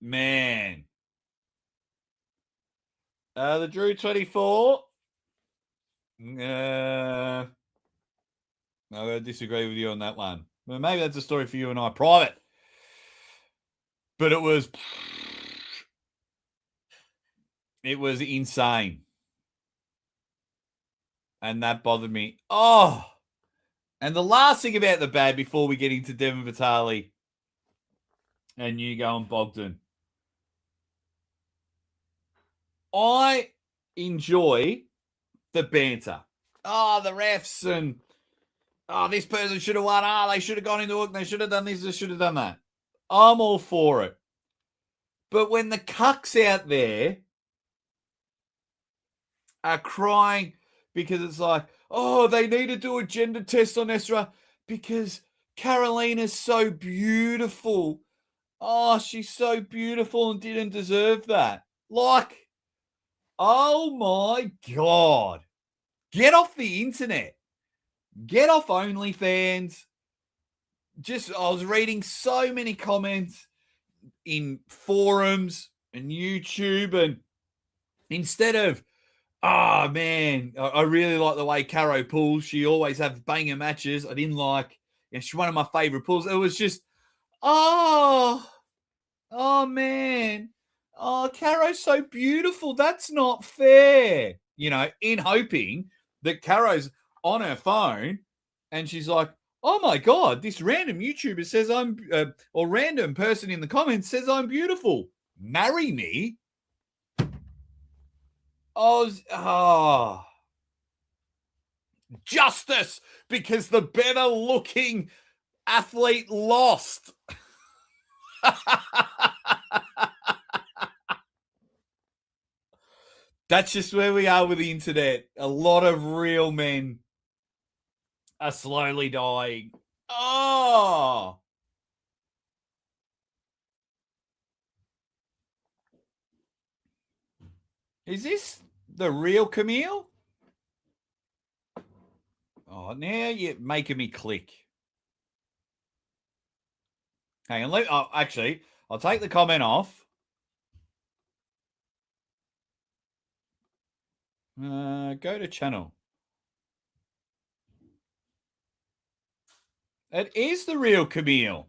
Man. The Drew 24. I'm going to disagree with you on that one. Well, maybe that's a story for you and I private. But it was insane. And that bothered me. Oh. And the last thing about the bad before we get into Devon Vitali and Nugo and Bogdan. I enjoy the banter. Oh, the refs and this person should have won. They should have gone into it. They should have done this. They should have done that. I'm all for it. But when the cucks out there are crying because it's like, they need to do a gender test on Ezra because Carolina's so beautiful. Oh, she's so beautiful and didn't deserve that. Like, oh my God. Get off the internet. Get off OnlyFans. I was reading so many comments in forums and YouTube, and instead of, oh man, I really like the way Caro pulls. She always has banger matches. I didn't like, she's one of my favorite pulls. It was just, oh man, Caro's so beautiful. That's not fair. In hoping that Caro's on her phone and she's like, oh my God, this random YouTuber says or random person in the comments says I'm beautiful. Marry me? Justice, because the better looking athlete lost. That's just where we are with the internet. A lot of real men are slowly dying. Oh! Is this the real Camille? Oh, now you're making me click. Hang on. Actually, I'll take the comment off. Go to channel. It is the real Camille.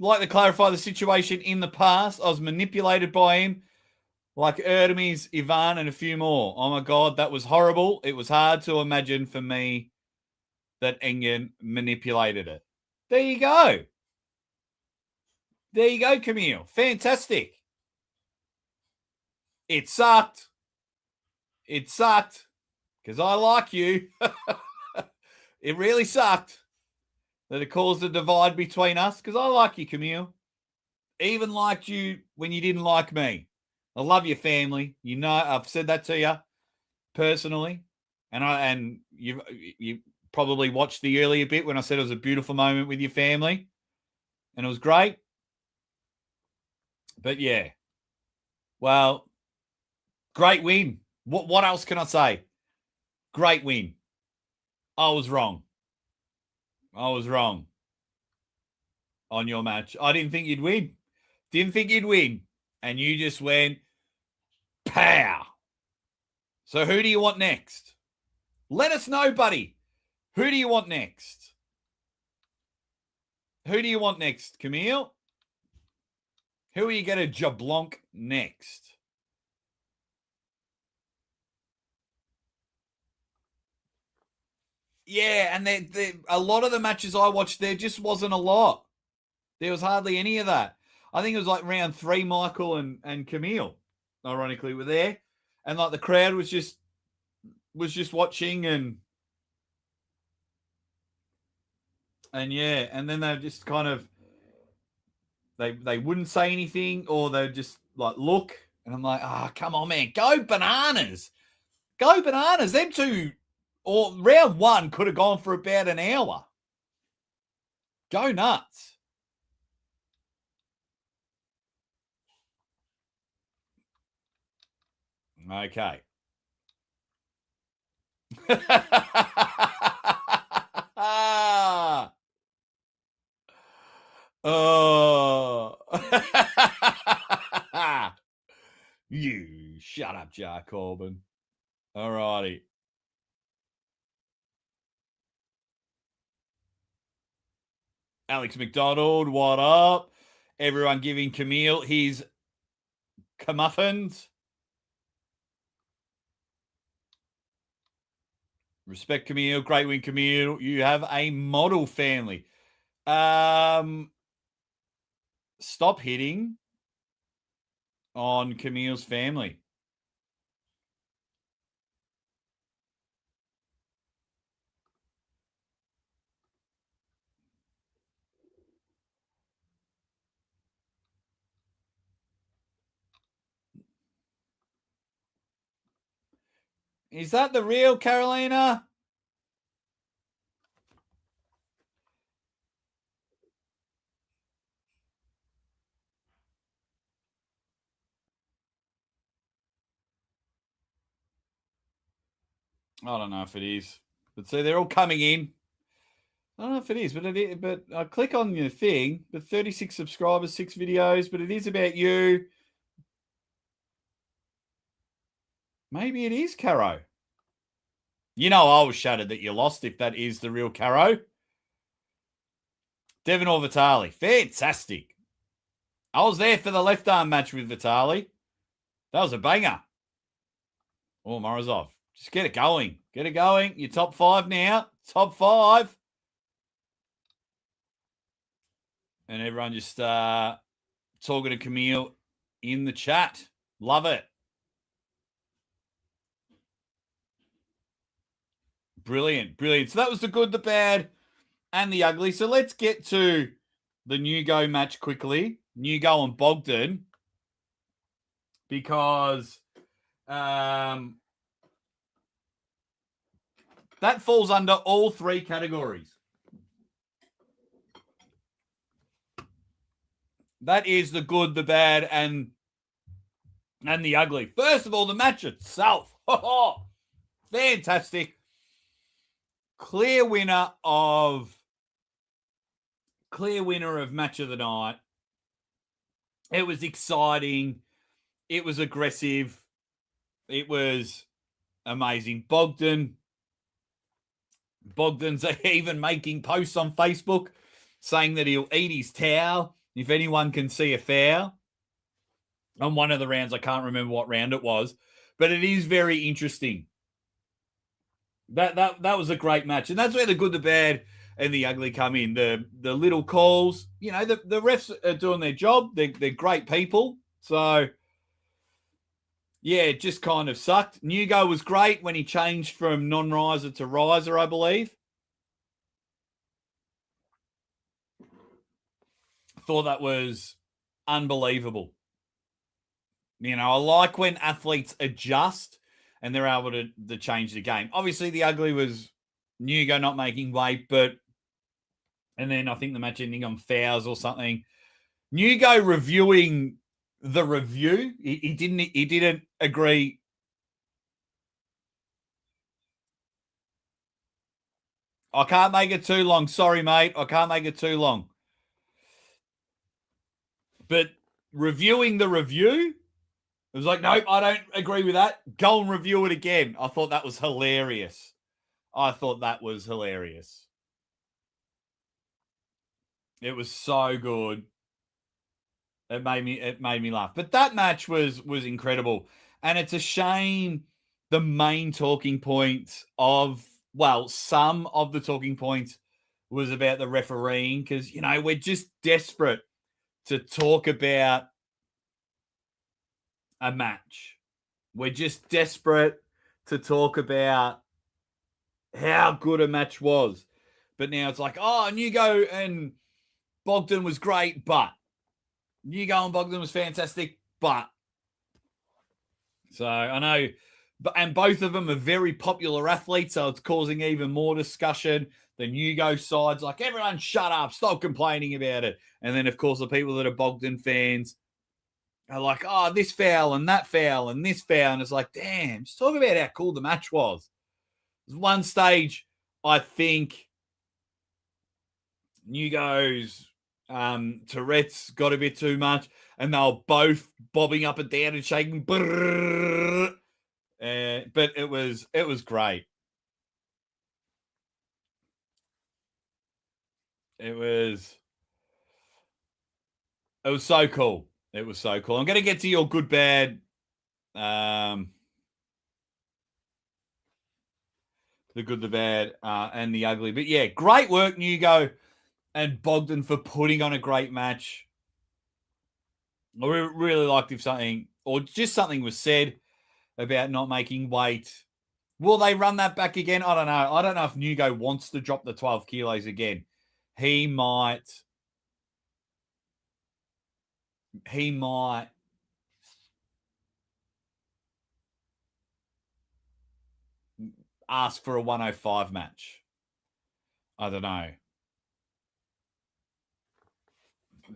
like to clarify the situation in the past. I was manipulated by him, like Erdemes, Ivan, and a few more. Oh my God, that was horrible. It was hard to imagine for me that Engen manipulated it. There you go. There you go, Camille. Fantastic. It sucked. It sucked because I like you. It really sucked that it caused a divide between us because I like you, Camille. Even liked you when you didn't like me. I love your family. You know, I've said that to you personally, and you probably watched the earlier bit when I said it was a beautiful moment with your family, and it was great. But yeah, well, great win. What else can I say? Great win. I was wrong. I was wrong on your match. I didn't think you'd win. Didn't think you'd win. And you just went, pow. So who do you want next? Let us know, buddy. Who do you want next? Who do you want next, Camille? Who are you going to jablonk next? Yeah, and a lot of the matches I watched, there just wasn't a lot. There was hardly any of that. I think it was like round 3, Michael and Camille, ironically, were there. And like the crowd was just watching and yeah, and then they just kind of they wouldn't say anything or they'd just like look, and I'm like, come on, man, go bananas. Go bananas. Them two, or round 1 could have gone for about an hour. Go nuts. Okay. Oh. You shut up, Jar Corbin. All righty. Alex McDonald, what up? Everyone giving Camille his comeuppance. Respect, Camille. Great win, Camille. You have a model family. Stop hitting on Camille's family. Is that the real Carolina? I don't know if it is. But see, they're all coming in. I don't know if it is, but I click on your thing, but 36 subscribers, 6 videos, but it is about you. Maybe it is Caro. You know, I was shattered that you lost if that is the real Caro. Devon or Vitali. Fantastic. I was there for the left arm match with Vitali. That was a banger. Oh, Morozov. Just get it going. Get it going. You're top 5 now. Top 5. And everyone just talking to Camille in the chat. Love it. Brilliant. Brilliant. So that was the good, the bad, and the ugly. So let's get to the Nugo match quickly. Nugo and Bogdan. Because that falls under all 3 categories. That is the good, the bad, and the ugly. First of all, the match itself. Fantastic. Clear winner of match of the night. It was exciting. It was aggressive. It was amazing. Bogdan's even making posts on Facebook saying that he'll eat his towel If anyone can see a foul on one of the rounds, I can't remember what round it was, but it is very interesting. That was a great match, and that's where the good, the bad, and the ugly come in. The little calls, you know, the refs are doing their job. They're great people. So, yeah, it just kind of sucked. Nugo was great when he changed from non-riser to riser, I believe. Thought that was unbelievable. You know, I like when athletes adjust and they're able to change the game. Obviously, the ugly was Nugo not making weight, but and then I think the match ending on fouls or something. Nugo reviewing the review. He didn't agree. I can't make it too long. Sorry, mate. I can't make it too long. But reviewing the review, it was like, nope, I don't agree with that. Go and review it again. I thought that was hilarious. It was so good. It made me laugh. But that match was incredible. And it's a shame the main talking points of, well, some of the talking points was about the refereeing because, you know, we're just desperate to talk about a match. We're just desperate to talk about how good a match was. But now it's like, oh, Nugo and Bogdan was great, but Nugo and Bogdan was fantastic, but. So I know, and both of them are very popular athletes, so it's causing even more discussion. The Nugo side's like, everyone shut up, stop complaining about it. And then, of course, the people that are Bogdan fans are like, oh, this foul and that foul and this foul. And it's like, damn, just talk about how cool the match was. There's one stage, I think, Nugo's Tourette's got a bit too much, and they were both bobbing up and down and shaking. But it was great. It was so cool. It was so cool. I'm going to get to your good, bad. The good, the bad, and the ugly. But yeah, great work, Nugo and Bogdan, for putting on a great match. I really liked if something was said about not making weight. Will they run that back again? I don't know. I don't know if Nugo wants to drop the 12 kilos again. He might ask for a 105 match. I don't know.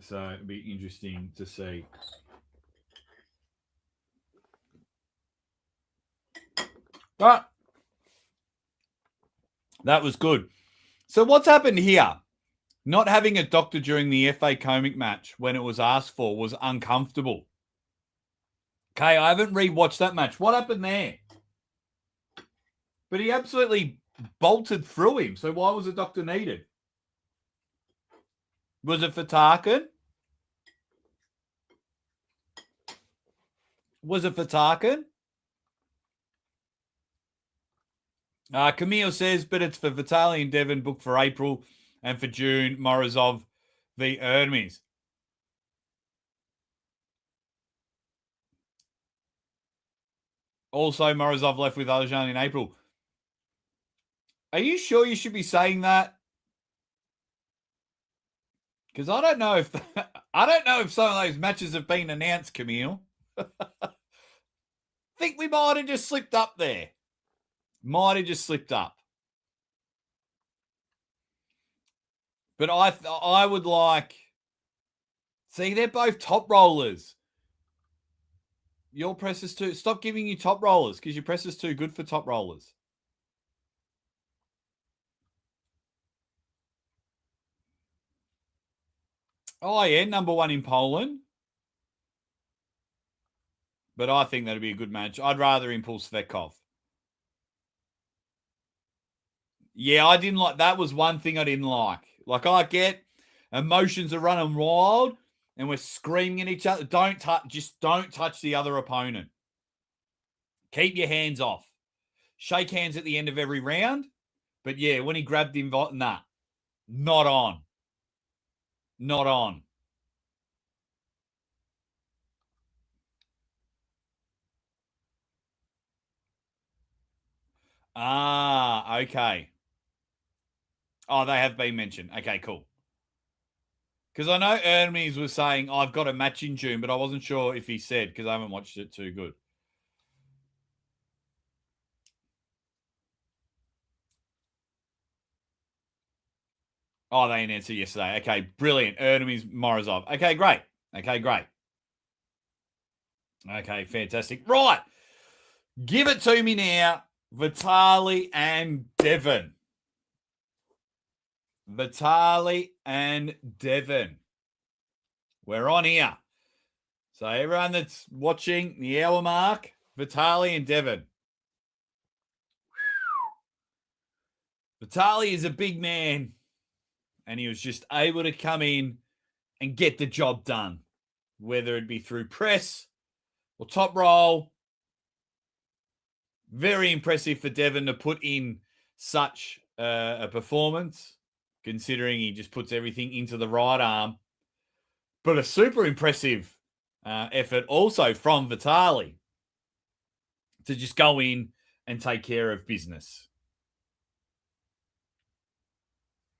So it'd be interesting to see. But that was good. So what's happened here? Not having a doctor during the FA Comic match when it was asked for was uncomfortable. Okay, I haven't rewatched that match. What happened there? But he absolutely bolted through him. So why was a doctor needed? Was it for Tarkin? Camille says, but it's for Vitali and Devon, booked for April, and for June, Morozov v. Hermes. Also, Morozov left with Aljan in April. Are you sure you should be saying that? Because I don't know if some of those matches have been announced, Camille. Think we might have just slipped up there. But I would like. See, they're both top rollers. Your press is too. Stop giving you top rollers because your press is too good for top rollers. Oh, yeah, number one in Poland. But I think that'd be a good match. I'd rather him pull Svetkov. Yeah, I didn't like. That was one thing I didn't like. Like, I get emotions are running wild, and we're screaming at each other, don't touch the other opponent. Keep your hands off. Shake hands at the end of every round. But yeah, when he grabbed him, nah, not on. Not on. Ah, okay. Oh, they have been mentioned. Okay, cool. Because I know Hermes was saying, I've got a match in June, but I wasn't sure if he said, because I haven't watched it too good. Oh, they announced it yesterday. Okay, brilliant. Hermes Morozov. Okay, great. Okay, fantastic. Right. Give it to me now. Vitali and Devon. Vitali and Devon. We're on here. So everyone that's watching the hour mark, Vitali and Devon. Vitali is a big man, and he was just able to come in and get the job done, whether it be through press or top roll. Very impressive for Devon to put in such a performance, considering he just puts everything into the right arm. But a super impressive effort also from Vitali to just go in and take care of business.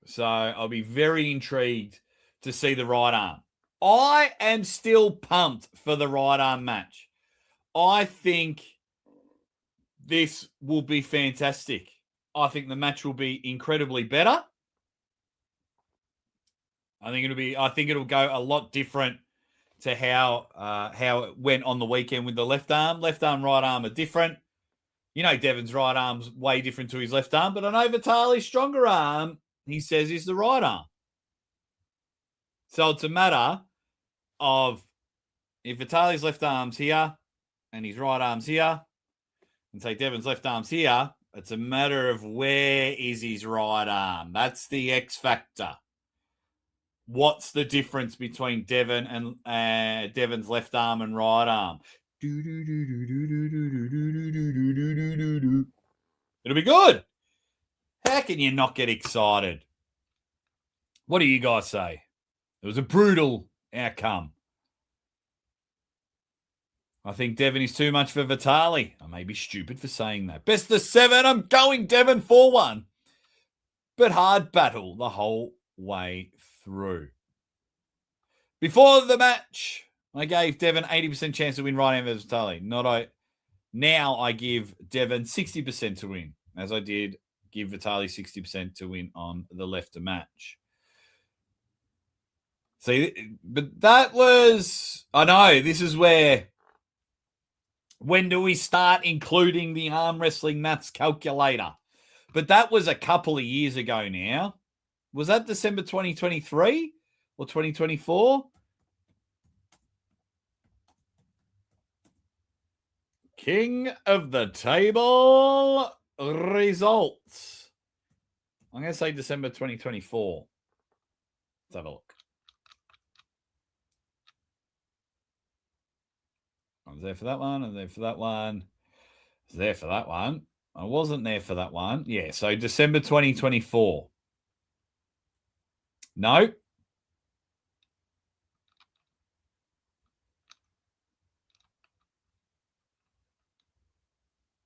So I'll be very intrigued to see the right arm. I am still pumped for the right arm match. I think this will be fantastic. I think the match will be incredibly better. I think it'll go a lot different to how it went on the weekend with the left arm. Left arm, right arm are different. You know, Devon's right arm's way different to his left arm, but I know Vitali's stronger arm, he says, is the right arm. So it's a matter of if Vitali's left arm's here and his right arm's here, and say Devon's left arm's here, it's a matter of where is his right arm. That's the X factor. What's the difference between Devon and Devon's left arm and right arm? It'll be good. How can you not get excited? What do you guys say? It was a brutal outcome. I think Devon is too much for Vitali. I may be stupid for saying that. Best of 7. I'm going Devon 4-1. But hard battle the whole way through. Before the match, I gave Devon 80% chance to win right hand versus Vitali. Now I give Devon 60% to win, as I did give Vitali 60% to win on the left match. See, but that was, I know, this is where, when do we start including the arm wrestling maths calculator? But that was a couple of years ago now. Was that December 2023 or 2024? King of the table results. I'm going to say December 2024. Let's have a look. I was there for that one. I was there for that one. I was there for that one. I wasn't there for that one. Yeah, so December 2024. No.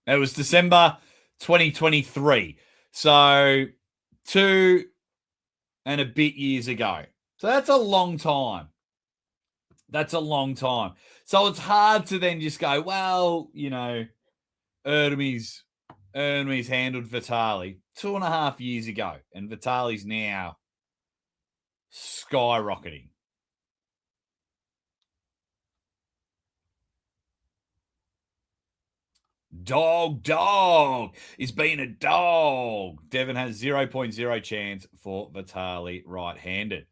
It was December 2023. So 2 and a bit years ago. So that's a long time. That's a long time. So it's hard to then just go, well, you know, Hermes handled Vitali 2.5 years ago, and Vitali's now skyrocketing. Dog is being a dog. Devon has 0.0 chance for Vitali right-handed.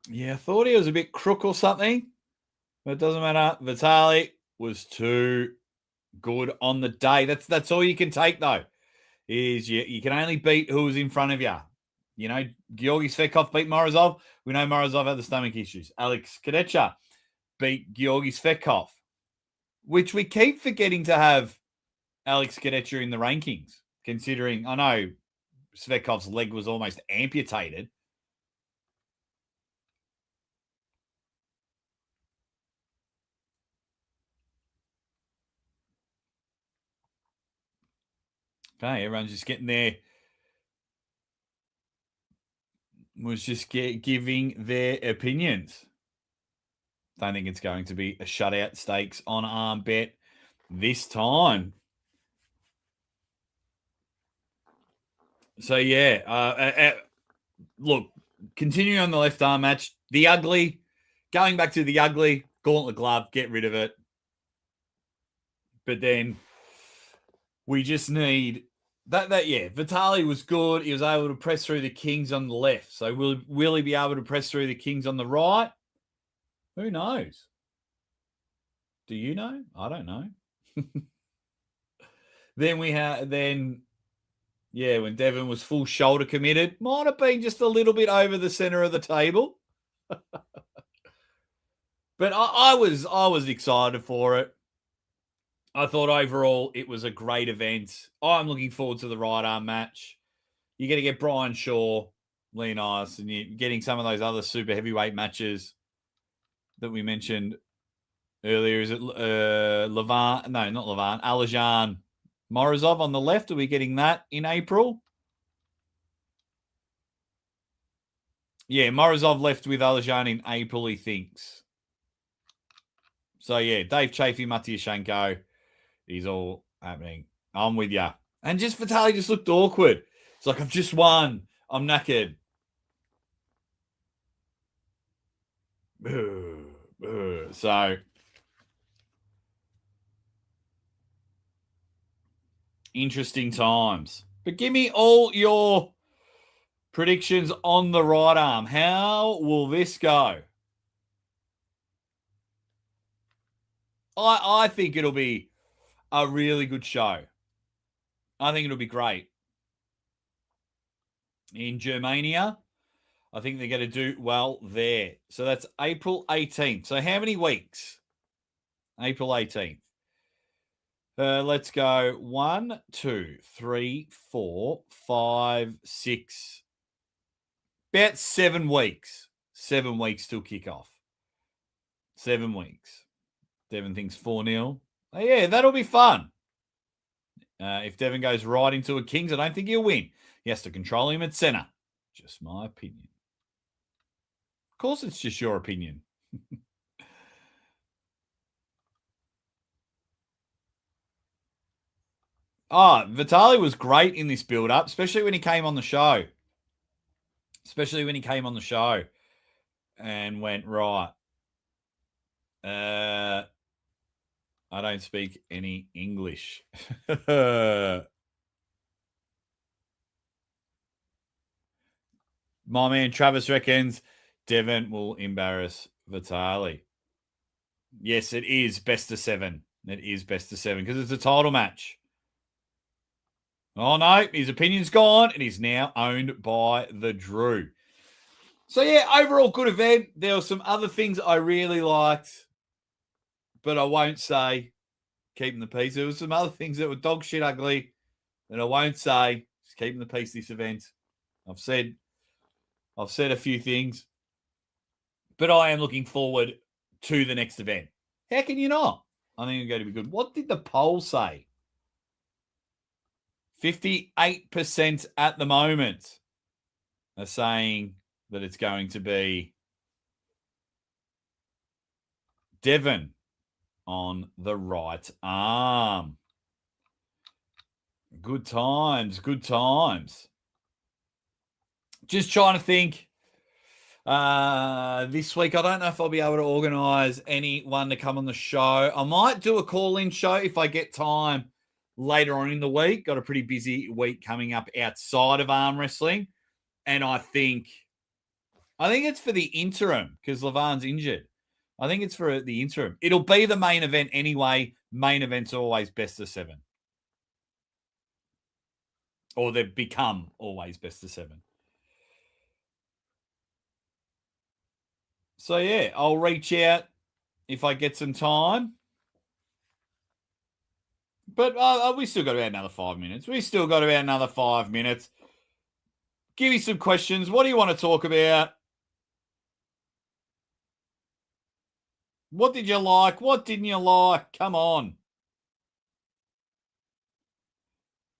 Yeah, I thought he was a bit crook or something. But it doesn't matter. Vitali was too good on the day. That's all you can take, though, is you can only beat who's in front of you. You know, Georgi Svetkov beat Morozov. We know Morozov had the stomach issues. Alex Kadecha beat Georgi Svetkov, which we keep forgetting to have Alex Kadecha in the rankings, considering I know Svetkov's leg was almost amputated. Okay, everyone's just getting there. Was just giving their opinions. Don't think it's going to be a shutout stakes on arm bet this time. So, yeah. Look, continuing on the left arm match, the ugly, going back to the ugly, gauntlet glove, get rid of it. But then we just need that. Vitali was good. He was able to press through the kings on the left. So will he be able to press through the kings on the right? Who knows? Do you know? I don't know. When Devon was full shoulder committed, might have been just a little bit over the center of the table. But I was excited for it. I thought overall it was a great event. I'm looking forward to the right arm match. You're going to get Brian Shaw, Leonidas, and you're getting some of those other super heavyweight matches that we mentioned earlier. Is it Levant? No, not Levant. Alajan Morozov on the left. Are we getting that in April? Yeah, Morozov left with Alajan in April, he thinks. So, yeah, Dave Chafee, Matyashenko is all happening. I'm with you. And just Vitali just looked awkward. It's like, I've just won. I'm knackered. So, interesting times. But give me all your predictions on the right arm. How will this go? I think it'll be a really good show. I think it'll be great. In Germania, I think they're going to do well there. So that's April 18th. So how many weeks? April 18th. Let's go 1, 2, 3, 4, 5, 6. About 7 weeks. 7 weeks till kickoff. 7 weeks. Devon thinks 4-0. Oh, yeah, that'll be fun. If Devon goes right into a Kings, I don't think he'll win. He has to control him at center. Just my opinion. Of course, it's just your opinion. Vitali was great in this build-up, especially when he came on the show. And went, right. I don't speak any English. My man Travis reckons Devon will embarrass Vitali. Yes, it is best of 7. It is best of 7 because it's a title match. Oh, no, his opinion's gone and he's now owned by the Drew. So, yeah, overall good event. There were some other things I really liked, but I won't say. Keeping the peace. There were some other things that were dog shit ugly that I won't say. Just keeping the peace this event. I've said a few things, but I am looking forward to the next event. How can you not? I think it's going to be good. What did the poll say? 58% at the moment are saying that it's going to be Devon on the right arm. Good times. Just trying to think. This week, I don't know if I'll be able to organise anyone to come on the show. I might do a call-in show if I get time later on in the week. Got a pretty busy week coming up outside of arm wrestling. And I think it's for the interim because Levan's injured. I think it's for the interim. It'll be the main event anyway. Main events are always best of 7. Or they've become always best of 7. So, yeah, I'll reach out if I get some time. But we still got about another 5 minutes. We still got about another 5 minutes. Give me some questions. What do you want to talk about? What did you like? What didn't you like? Come on.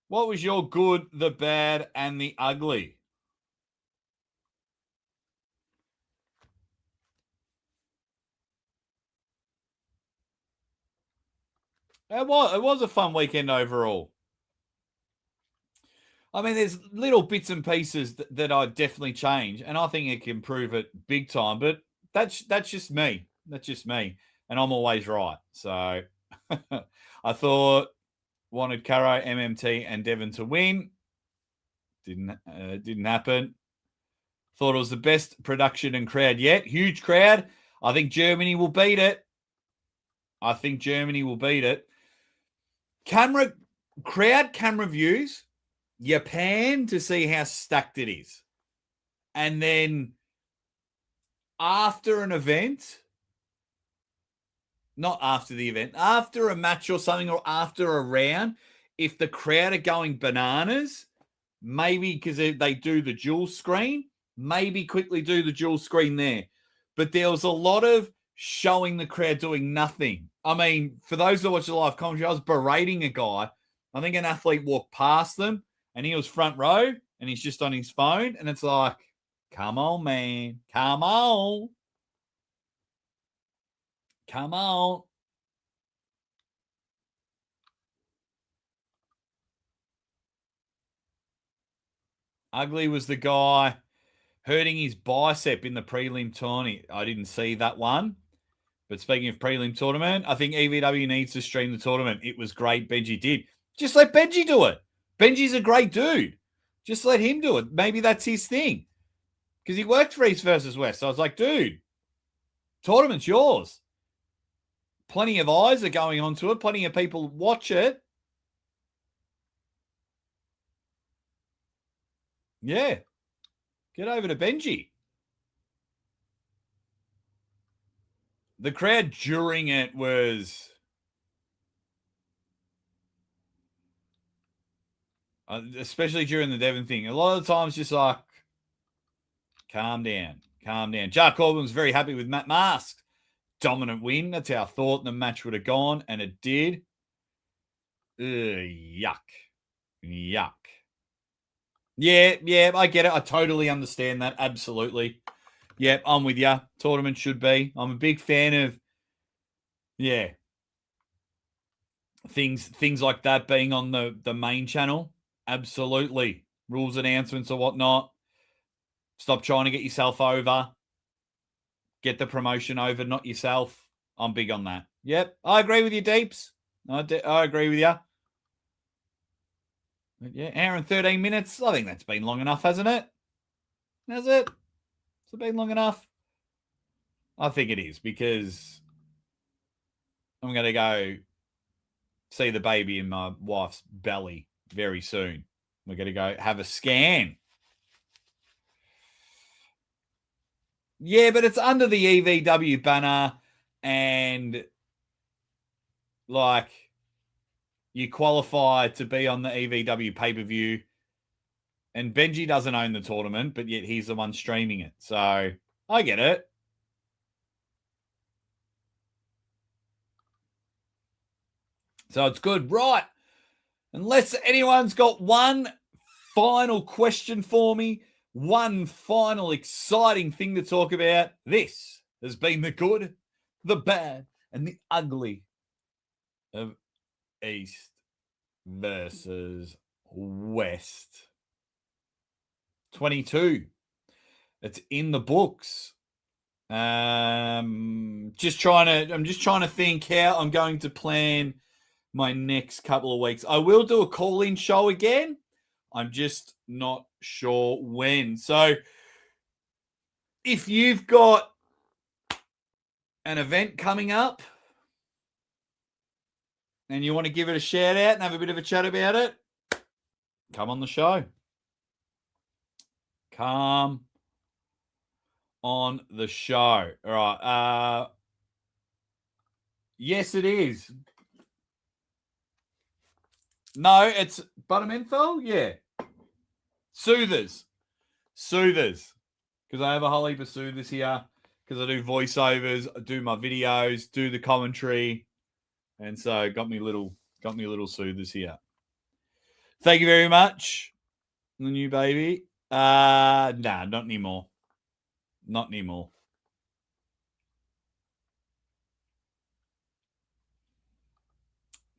What was your good, the bad, and the ugly? It was a fun weekend overall. I mean, there's little bits and pieces that I'd definitely change, and I think it can improve it big time. But that's just me. That's just me, and I'm always right. So I wanted Caro, MMT, and Devon to win. Didn't happen. Thought it was the best production and crowd yet. Huge crowd. I think Germany will beat it. Crowd camera views. You pan to see how stacked it is. And then after an event, not after the event, after a match or something, or after a round, if the crowd are going bananas, maybe because they do the dual screen, maybe quickly do the dual screen there. But there was a lot of showing the crowd doing nothing. I mean, for those that watch the live commentary, I was berating a guy. I think an athlete walked past them and he was front row and he's just on his phone. And it's like, come on, man. Come on. Come on. Ugly was the guy hurting his bicep in the prelim tourney. I didn't see that one. But speaking of prelim tournament, I think EVW needs to stream the tournament. It was great. Benji did. Just let Benji do it. Benji's a great dude. Just let him do it. Maybe that's his thing. Because he worked for East versus West. So I was like, dude, tournament's yours. Plenty of eyes are going onto it. Plenty of people watch it. Yeah. Get over to Benji. The crowd during it was... especially during the Devon thing. A lot of the times just like, calm down. Jack Corbin was very happy with Matt Mask. Dominant win. That's how I thought the match would have gone, and it did. Yuck. Yeah, I get it. I totally understand that. Absolutely. Yep, I'm with you. Tournament should be. I'm a big fan of, things like that being on the main channel. Absolutely. Rules announcements or whatnot. Stop trying to get yourself over. Get the promotion over, not yourself. I'm big on that. Yep, I agree with you, Deeps. I agree with you. But yeah, hour and 13 minutes. I think that's been long enough, hasn't it? Has it? Has it been long enough? I think it is, because I'm going to go see the baby in my wife's belly very soon. We're going to go have a scan. Yeah, but it's under the EVW banner, and like you qualify to be on the EVW pay-per-view, and Benji doesn't own the tournament, but yet he's the one streaming it. So I get it. So it's good. Right. Unless anyone's got one final question for me, one final exciting thing to talk about, this has been the good, the bad, and the ugly of East versus West 22. It's in the books. I'm just trying to think how I'm going to plan my next couple of weeks. I will do a call-in show again. I'm just not sure when. So if you've got an event coming up and you want to give it a shout out and have a bit of a chat about it, come on the show. Come on the show. All right. Yes, it is. No, it's buttermenthol. Yeah. Soothers. Because I have a whole heap of soothers here. Because I do voiceovers, I do my videos, do the commentary, and so got me little soothers here. Thank you very much, the new baby. Nah, not anymore. Not anymore.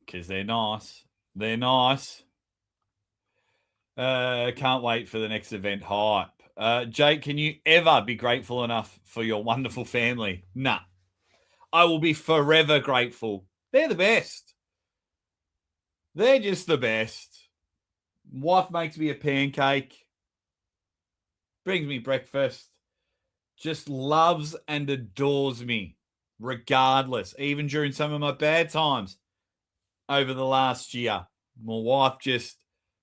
Because they're nice. They're nice. Can't wait for the next event hype. Jake, can you ever be grateful enough for your wonderful family? Nah. I will be forever grateful. They're the best. They're just the best. Wife makes me a pancake. Brings me breakfast. Just loves and adores me, regardless. Even during some of my bad times over the last year, my wife just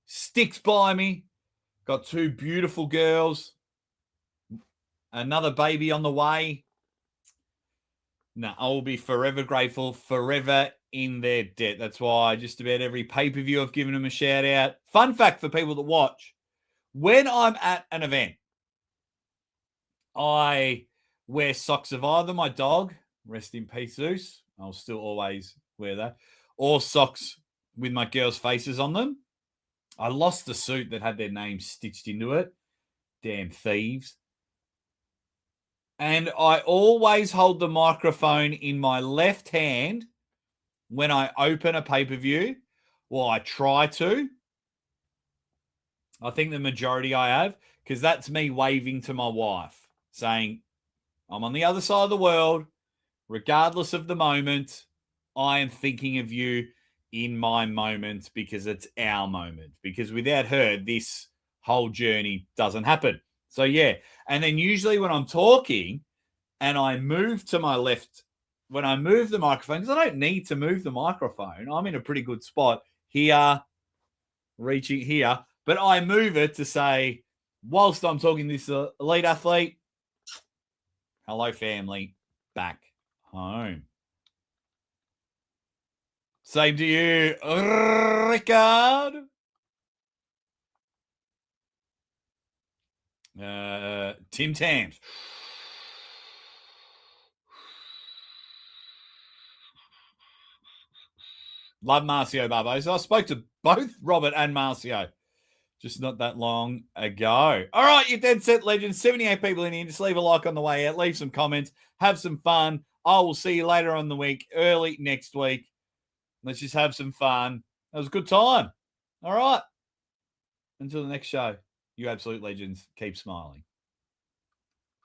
sticks by me. Got 2 beautiful girls. Another baby on the way. No, I will be forever grateful, forever in their debt. That's why just about every pay-per-view I've given them a shout out. Fun fact for people that watch. When I'm at an event, I wear socks of either my dog, rest in peace, Zeus. I'll still always wear that. Or socks with my girls' faces on them. I lost the suit that had their names stitched into it. Damn thieves. And I always hold the microphone in my left hand when I open a pay-per-view. Well, I try to. I think the majority I have, because that's me waving to my wife, saying, I'm on the other side of the world. Regardless of the moment, I am thinking of you in my moment because it's our moment. Because without her, this whole journey doesn't happen. So, yeah. And then usually when I'm talking and I move to my left, when I move the microphone, because I don't need to move the microphone. I'm in a pretty good spot here, reaching here. But I move it to say, whilst I'm talking to this elite athlete, hello, family, back home. Same to you, Ricard. Tim Tams. Love Marcio Barbo. So I spoke to both Robert and Marcio just not that long ago. All right, you dead set legends. 78 people in here. Just leave a like on the way out. Leave some comments. Have some fun. I will see you later on the week, early next week. Let's just have some fun. That was a good time. All right. Until the next show, you absolute legends. Keep smiling.